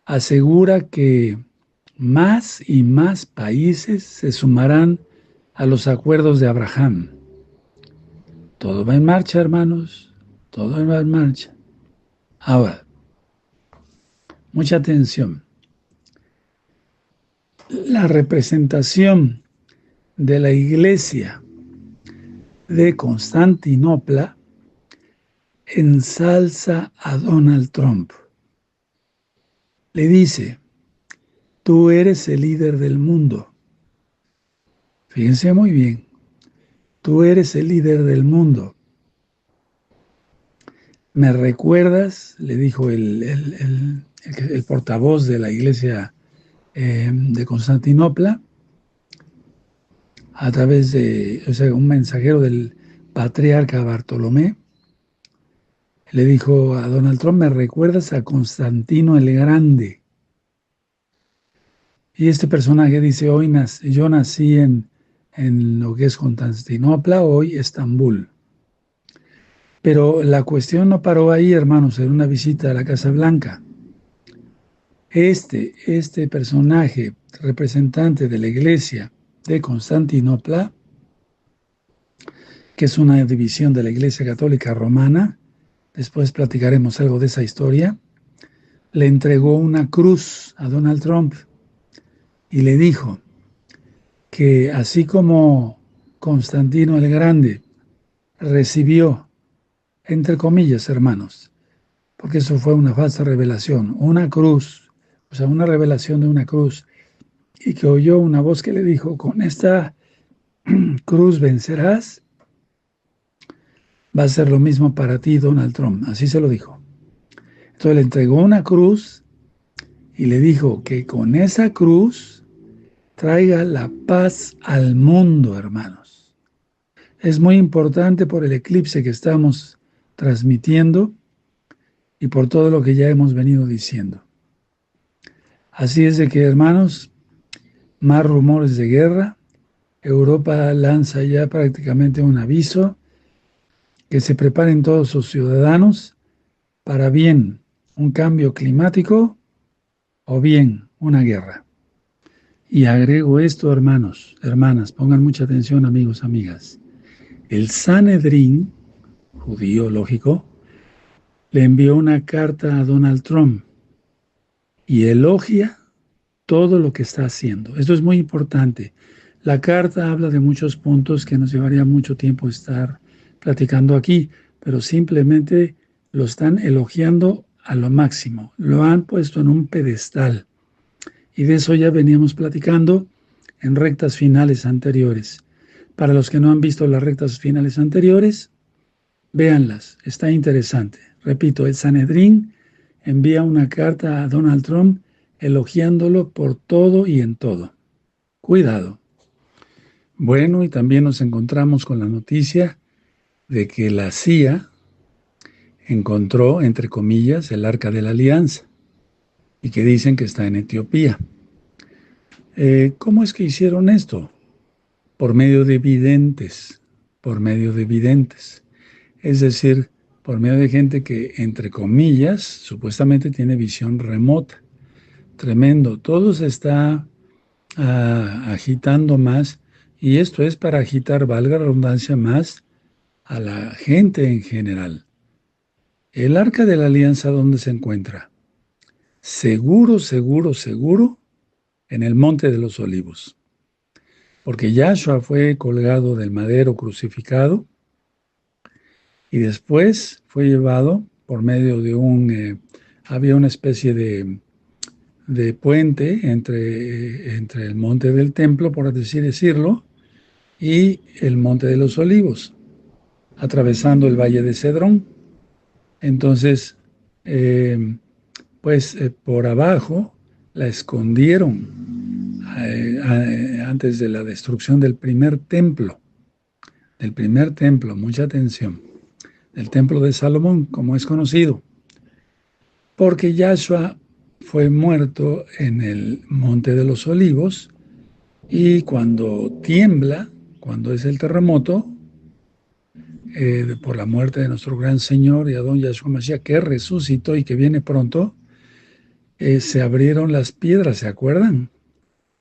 asegura que más y más países se sumarán a los acuerdos de Abraham. Todo va en marcha, hermanos. Todo va en marcha. Ahora, mucha atención. La representación de la iglesia de Constantinopla ensalza a Donald Trump. Le dice, tú eres el líder del mundo. Fíjense muy bien, tú eres el líder del mundo. ¿Me recuerdas? Le dijo el portavoz de la iglesia de Constantinopla, a través de un mensajero del patriarca Bartolomé, le dijo a Donald Trump, ¿me recuerdas a Constantino el Grande? Y este personaje dice, yo nací en lo que es Constantinopla, hoy Estambul. Pero la cuestión no paró ahí, hermanos, en una visita a la Casa Blanca. Este personaje, representante de la iglesia de Constantinopla, que es una división de la Iglesia Católica Romana, después platicaremos algo de esa historia, le entregó una cruz a Donald Trump y le dijo que así como Constantino el Grande recibió, entre comillas, hermanos, porque eso fue una falsa revelación, una cruz, o sea, una revelación de una cruz, y que oyó una voz que le dijo, con esta cruz vencerás, va a ser lo mismo para ti, Donald Trump. Así se lo dijo. Entonces le entregó una cruz y le dijo que con esa cruz traiga la paz al mundo, hermanos. Es muy importante por el eclipse que estamos transmitiendo y por todo lo que ya hemos venido diciendo. Así es de que, hermanos, más rumores de guerra. Europa lanza ya prácticamente un aviso que se preparen todos sus ciudadanos para bien un cambio climático o bien una guerra. Y agrego esto, hermanos, hermanas, pongan mucha atención, amigos, amigas. El Sanedrín, judío lógico, le envió una carta a Donald Trump y elogia todo lo que está haciendo. Esto es muy importante. La carta habla de muchos puntos que nos llevaría mucho tiempo estar platicando aquí, pero simplemente lo están elogiando a lo máximo. Lo han puesto en un pedestal. Y de eso ya veníamos platicando en rectas finales anteriores. Para los que no han visto las rectas finales anteriores, véanlas, está interesante. Repito, el Sanedrín envía una carta a Donald Trump elogiándolo por todo y en todo. Cuidado. Bueno, y también nos encontramos con la noticia de que la CIA encontró, entre comillas, el Arca de la Alianza y que dicen que está en Etiopía. ¿Cómo es que hicieron esto? Por medio de videntes, es decir, por medio de gente que, entre comillas, supuestamente tiene visión remota. Tremendo, todo se está agitando más, y esto es para agitar, valga la redundancia, más a la gente en general. El Arca de la Alianza, ¿dónde se encuentra? Seguro, en el Monte de los Olivos. Porque Yahshua fue colgado del madero crucificado y después fue llevado por medio de había una especie de puente entre el monte del templo, por así decirlo, y el monte de los olivos, atravesando el valle de Cedrón. Entonces, por abajo la escondieron antes de la destrucción del primer templo, mucha atención, del templo de Salomón, como es conocido, porque Yahshua fue muerto en el monte de los olivos, y cuando tiembla, cuando es el terremoto, por la muerte de nuestro gran Señor y Adón Yahshua Mashiach, que resucitó y que viene pronto, se abrieron las piedras, ¿se acuerdan?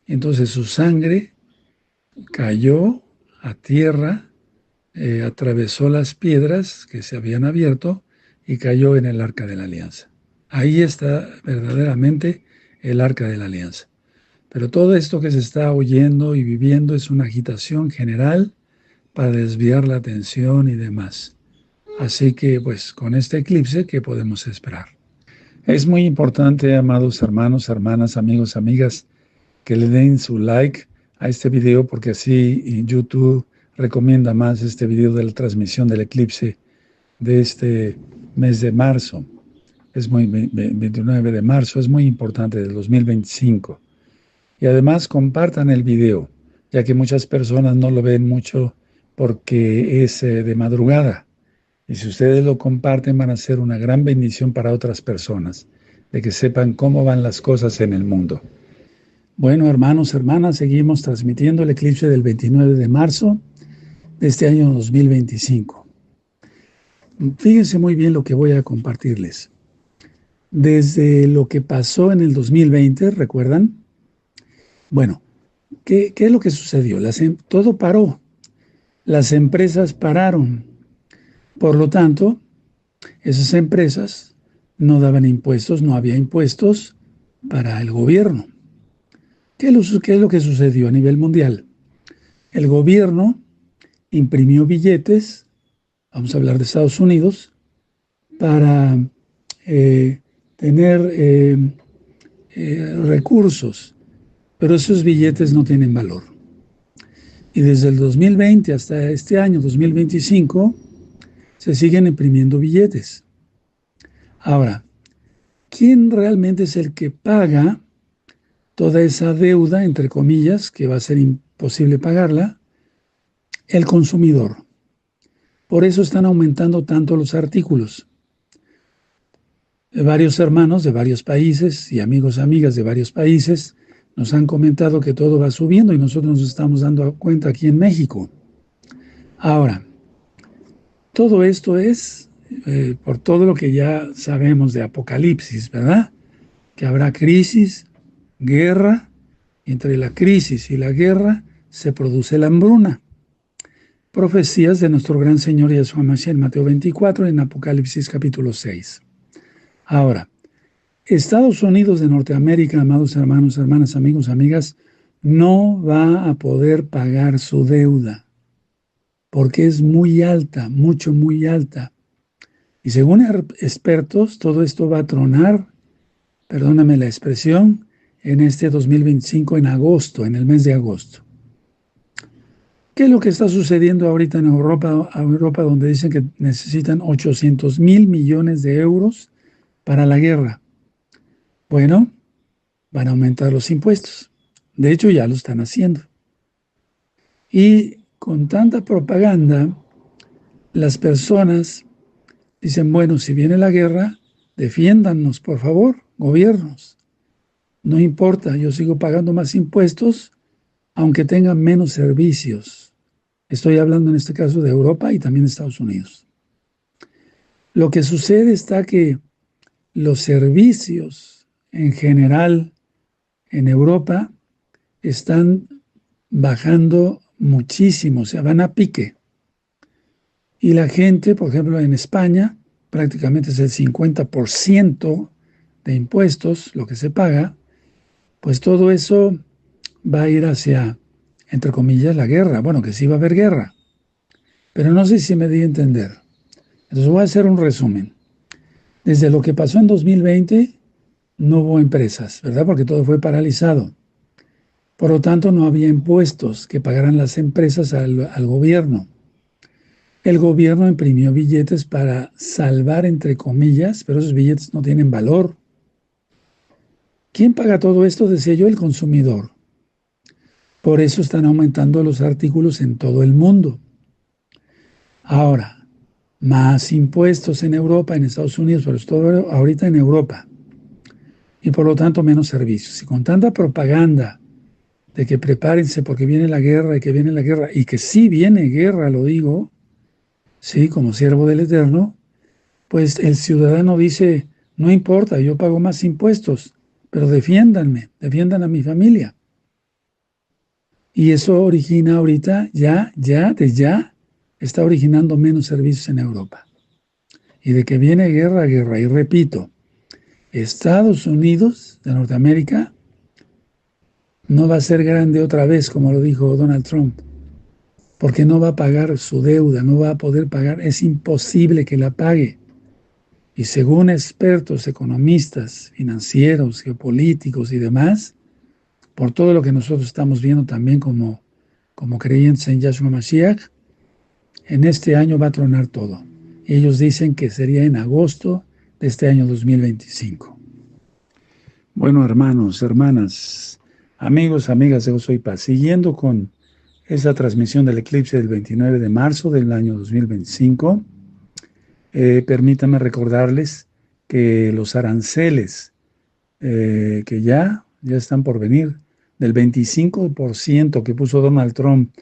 Entonces su sangre cayó a tierra, atravesó las piedras que se habían abierto y cayó en el arca de la alianza. Ahí está verdaderamente el arca de la alianza. Pero todo esto que se está oyendo y viviendo es una agitación general para desviar la atención y demás. Así que, pues, con este eclipse, ¿qué podemos esperar? Es muy importante, amados hermanos, hermanas, amigos, amigas, que le den su like a este video, porque así YouTube recomienda más este video de la transmisión del eclipse de este mes de marzo. 29 de marzo, es muy importante, del 2025. Y además compartan el video, ya que muchas personas no lo ven mucho porque es de madrugada. Y si ustedes lo comparten, van a ser una gran bendición para otras personas, de que sepan cómo van las cosas en el mundo. Bueno, hermanos, hermanas, seguimos transmitiendo el eclipse del 29 de marzo de este año 2025. Fíjense muy bien lo que voy a compartirles. Desde lo que pasó en el 2020, ¿recuerdan? Bueno, ¿qué es lo que sucedió? Todo paró. Las empresas pararon. Por lo tanto, esas empresas no daban impuestos, no había impuestos para el gobierno. ¿Qué es lo que sucedió a nivel mundial? El gobierno imprimió billetes, vamos a hablar de Estados Unidos, para tener recursos, pero esos billetes no tienen valor. Y desde el 2020 hasta este año, 2025, se siguen imprimiendo billetes. Ahora, ¿quién realmente es el que paga toda esa deuda, entre comillas, que va a ser imposible pagarla? El consumidor. Por eso están aumentando tanto los artículos. Varios hermanos de varios países y amigos, amigas de varios países nos han comentado que todo va subiendo y nosotros nos estamos dando cuenta aquí en México. Ahora, todo esto es por todo lo que ya sabemos de Apocalipsis, ¿verdad? Que habrá crisis, guerra, y entre la crisis y la guerra se produce la hambruna. Profecías de nuestro gran Señor Yahshua Mashiach en Mateo 24 y en Apocalipsis capítulo 6. Ahora, Estados Unidos de Norteamérica, amados hermanos, hermanas, amigos, amigas, no va a poder pagar su deuda porque es muy alta, muy alta. Y según expertos, todo esto va a tronar, perdóname la expresión, en este 2025, en agosto, en el mes de agosto. ¿Qué es lo que está sucediendo ahorita en Europa, donde dicen que necesitan 800,000 millones de euros para la guerra? Bueno, van a aumentar los impuestos. De hecho, ya lo están haciendo. Y con tanta propaganda, las personas dicen, bueno, si viene la guerra, defiéndannos, por favor, gobiernos. No importa, yo sigo pagando más impuestos, aunque tengan menos servicios. Estoy hablando en este caso de Europa y también de Estados Unidos. Lo que sucede está que los servicios en general en Europa están bajando muchísimo, o sea, van a pique. Y la gente, por ejemplo, en España, prácticamente es el 50% de impuestos lo que se paga, pues todo eso va a ir hacia, entre comillas, la guerra. Bueno, que sí va a haber guerra, pero no sé si me di a entender. Entonces voy a hacer un resumen. Desde lo que pasó en 2020, no hubo empresas, ¿verdad? Porque todo fue paralizado. Por lo tanto, no había impuestos que pagaran las empresas al gobierno. El gobierno imprimió billetes para salvar, entre comillas, pero esos billetes no tienen valor. ¿Quién paga todo esto? Decía yo, el consumidor. Por eso están aumentando los artículos en todo el mundo. Ahora, más impuestos en Europa, en Estados Unidos, pero todo ahorita en Europa. Y por lo tanto menos servicios. Y con tanta propaganda de que prepárense porque viene la guerra y que viene la guerra, y que sí viene guerra, lo digo, sí, como siervo del Eterno, pues el ciudadano dice, no importa, yo pago más impuestos, pero defiéndanme, defiendan a mi familia. Y eso origina ahorita, de ya, está originando menos servicios en Europa. Y de que viene guerra, guerra. Y repito, Estados Unidos de Norteamérica no va a ser grande otra vez, como lo dijo Donald Trump, porque no va a pagar su deuda, no va a poder pagar, es imposible que la pague. Y según expertos, economistas, financieros, geopolíticos y demás, por todo lo que nosotros estamos viendo también como creyentes en Yahshua Mashiach, en este año va a tronar todo. Y ellos dicen que sería en agosto de este año 2025. Bueno, hermanos, hermanas, amigos, amigas de Gozo y Paz, siguiendo con esa transmisión del eclipse del 29 de marzo del año 2025, permítanme recordarles que los aranceles que ya están por venir, del 25% que puso Donald Trump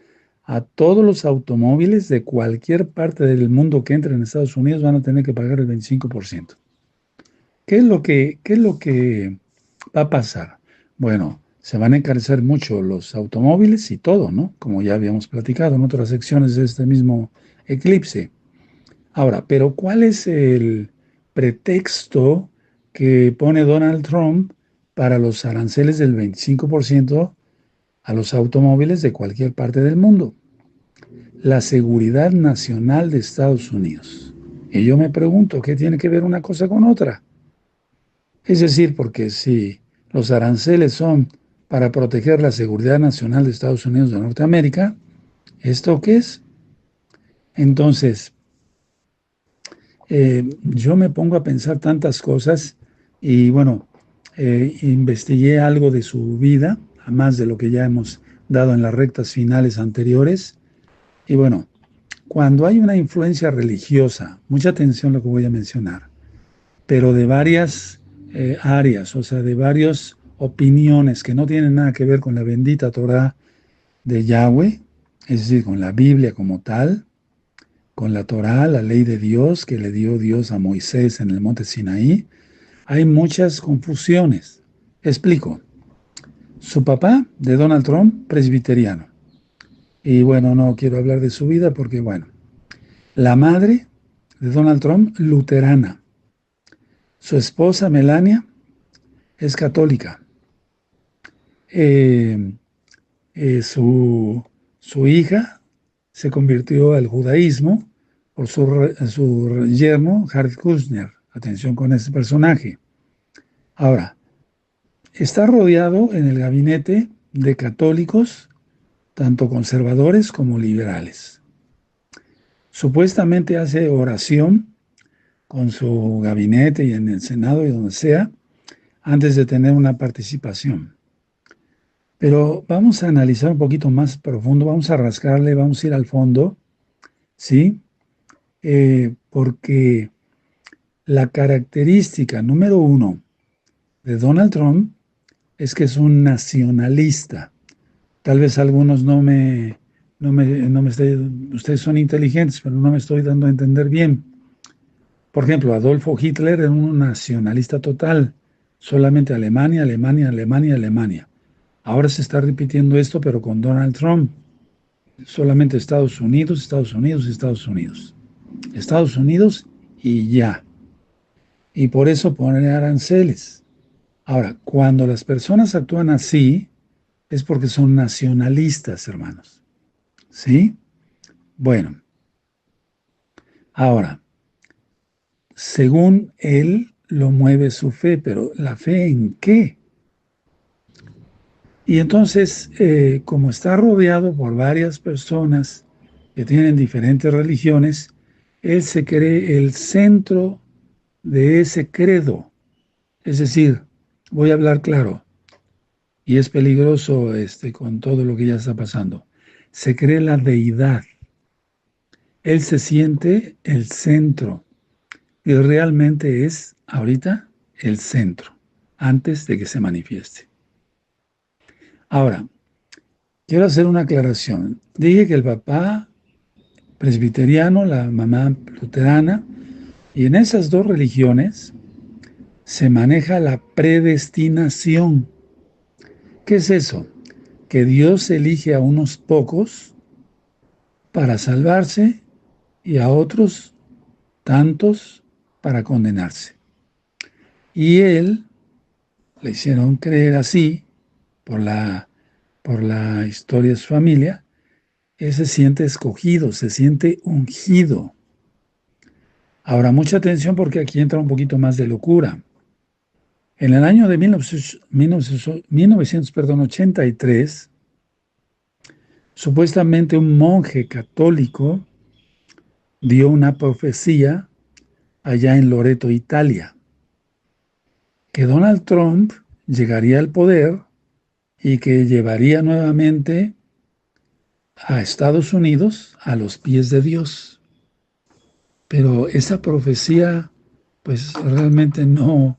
a todos los automóviles de cualquier parte del mundo que entren en Estados Unidos van a tener que pagar el 25%. ¿Qué es lo que va a pasar? Bueno, se van a encarecer mucho los automóviles y todo, ¿no? Como ya habíamos platicado en otras secciones de este mismo eclipse. Ahora, pero ¿cuál es el pretexto que pone Donald Trump para los aranceles del 25% a los automóviles de cualquier parte del mundo? La seguridad nacional de Estados Unidos. Y yo me pregunto, ¿qué tiene que ver una cosa con otra? Es decir, porque si los aranceles son para proteger la seguridad nacional de Estados Unidos de Norteamérica, ¿esto qué es? Entonces, yo me pongo a pensar tantas cosas y bueno, investigué algo de su vida, a más de lo que ya hemos dado en las rectas finales anteriores. Y bueno, cuando hay una influencia religiosa, mucha atención a lo que voy a mencionar, pero de varias áreas, o sea, de varias opiniones que no tienen nada que ver con la bendita Torah de Yahweh, es decir, con la Biblia como tal, con la Torah, la ley de Dios que le dio Dios a Moisés en el monte Sinaí, hay muchas confusiones. Explico. Su papá, de Donald Trump, presbiteriano. Y bueno, no quiero hablar de su vida porque, bueno, la madre de Donald Trump, luterana. Su esposa, Melania, es católica. Eh, su hija se convirtió al judaísmo por su yerno, Jared Kushner. Atención con ese personaje. Ahora, está rodeado en el gabinete de católicos, tanto conservadores como liberales. Supuestamente hace oración con su gabinete y en el Senado y donde sea, antes de tener una participación. Pero vamos a analizar un poquito más profundo, vamos a rascarle, vamos a ir al fondo, ¿sí? Porque la característica número uno de Donald Trump es que es un nacionalista. Tal vez algunos ustedes son inteligentes, pero no me estoy dando a entender bien. Por ejemplo, Adolfo Hitler era un nacionalista total, solamente Alemania, Alemania, Alemania, Alemania. Ahora se está repitiendo esto, pero con Donald Trump. Solamente Estados Unidos, Estados Unidos, Estados Unidos. Estados Unidos y ya. Y por eso ponen aranceles. Ahora, cuando las personas actúan así, es porque son nacionalistas, hermanos. ¿Sí? Bueno, ahora, según él lo mueve su fe, pero ¿la fe en qué? Y entonces, como está rodeado por varias personas que tienen diferentes religiones, él se cree el centro de ese credo. Es decir, voy a hablar claro, y es peligroso con todo lo que ya está pasando. Se cree la deidad. Él se siente el centro y realmente es ahorita el centro, antes de que se manifieste. Ahora, quiero hacer una aclaración. Dije que el papá presbiteriano, la mamá luterana, y en esas dos religiones se maneja la predestinación. ¿Qué es eso? Que Dios elige a unos pocos para salvarse y a otros tantos para condenarse. Y él le hicieron creer así por la historia de su familia. Él se siente escogido, se siente ungido. Ahora, mucha atención porque aquí entra un poquito más de locura. En el año de 1983, supuestamente un monje católico dio una profecía allá en Loreto, Italia, que Donald Trump llegaría al poder y que llevaría nuevamente a Estados Unidos a los pies de Dios. Pero esa profecía, pues realmente no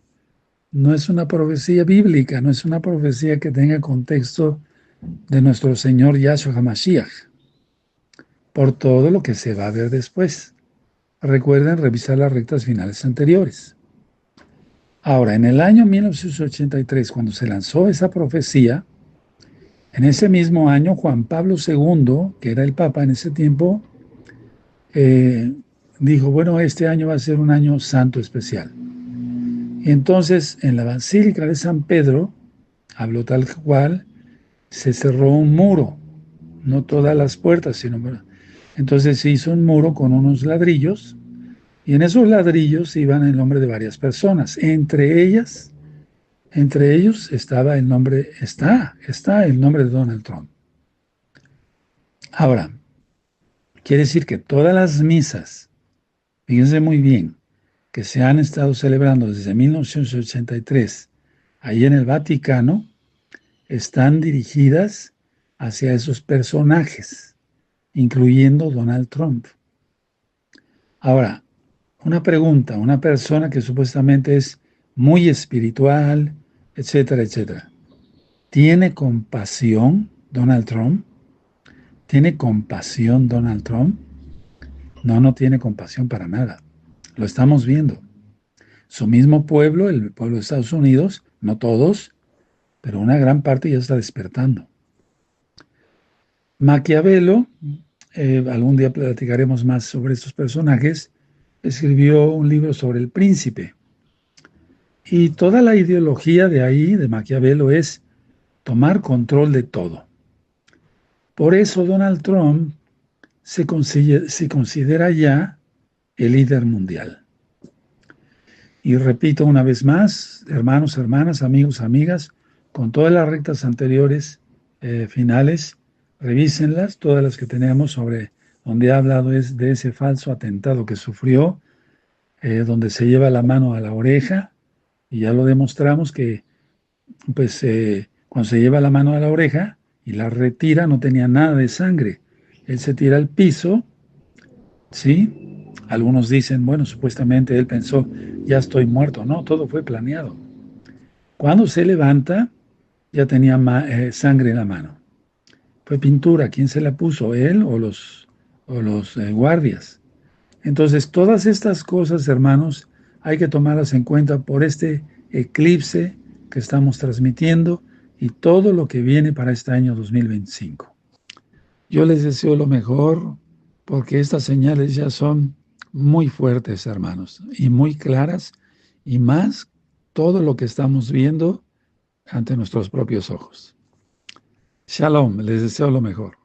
es una profecía bíblica, no es una profecía que tenga contexto de nuestro Señor Yahshua HaMashiach, por todo lo que se va a ver después. Recuerden revisar las rectas finales anteriores. Ahora, en el año 1983, cuando se lanzó esa profecía, en ese mismo año Juan Pablo II, que era el Papa en ese tiempo, dijo, bueno, este año va a ser un año santo especial. Y entonces, en la Basílica de San Pedro, habló tal cual, se cerró un muro, no todas las puertas, sino... Entonces se hizo un muro con unos ladrillos, y en esos ladrillos iban el nombre de varias personas. Entre ellos estaba el nombre, está el nombre de Donald Trump. Ahora, quiere decir que todas las misas, fíjense muy bien, que se han estado celebrando desde 1983 ahí en el Vaticano, están dirigidas hacia esos personajes, incluyendo Donald Trump. Ahora, una pregunta, una persona que supuestamente es muy espiritual, etcétera, etcétera. ¿Tiene compasión Donald Trump? ¿Tiene compasión Donald Trump? No, no tiene compasión para nada. Lo estamos viendo. Su mismo pueblo, el pueblo de Estados Unidos, no todos, pero una gran parte ya está despertando. Maquiavelo, algún día platicaremos más sobre estos personajes, escribió un libro sobre el príncipe. Y toda la ideología de ahí, de Maquiavelo, es tomar control de todo. Por eso Donald Trump se considera ya el líder mundial. Y repito una vez más, hermanos, hermanas, amigos, amigas, con todas las rectas anteriores finales, revísenlas, todas las que tenemos sobre donde ha hablado es de ese falso atentado que sufrió, donde se lleva la mano a la oreja, y ya lo demostramos que pues cuando se lleva la mano a la oreja y la retira no tenía nada de sangre. Él se tira al piso, ¿sí? Algunos dicen, bueno, supuestamente él pensó, ya estoy muerto. No, todo fue planeado. Cuando se levanta, ya tenía sangre en la mano. Fue pintura. ¿Quién se la puso? ¿Él o los guardias? Entonces, todas estas cosas, hermanos, hay que tomarlas en cuenta por este eclipse que estamos transmitiendo y todo lo que viene para este año 2025. Yo les deseo lo mejor porque estas señales ya son muy fuertes, hermanos, y muy claras, y más todo lo que estamos viendo ante nuestros propios ojos. Shalom, les deseo lo mejor.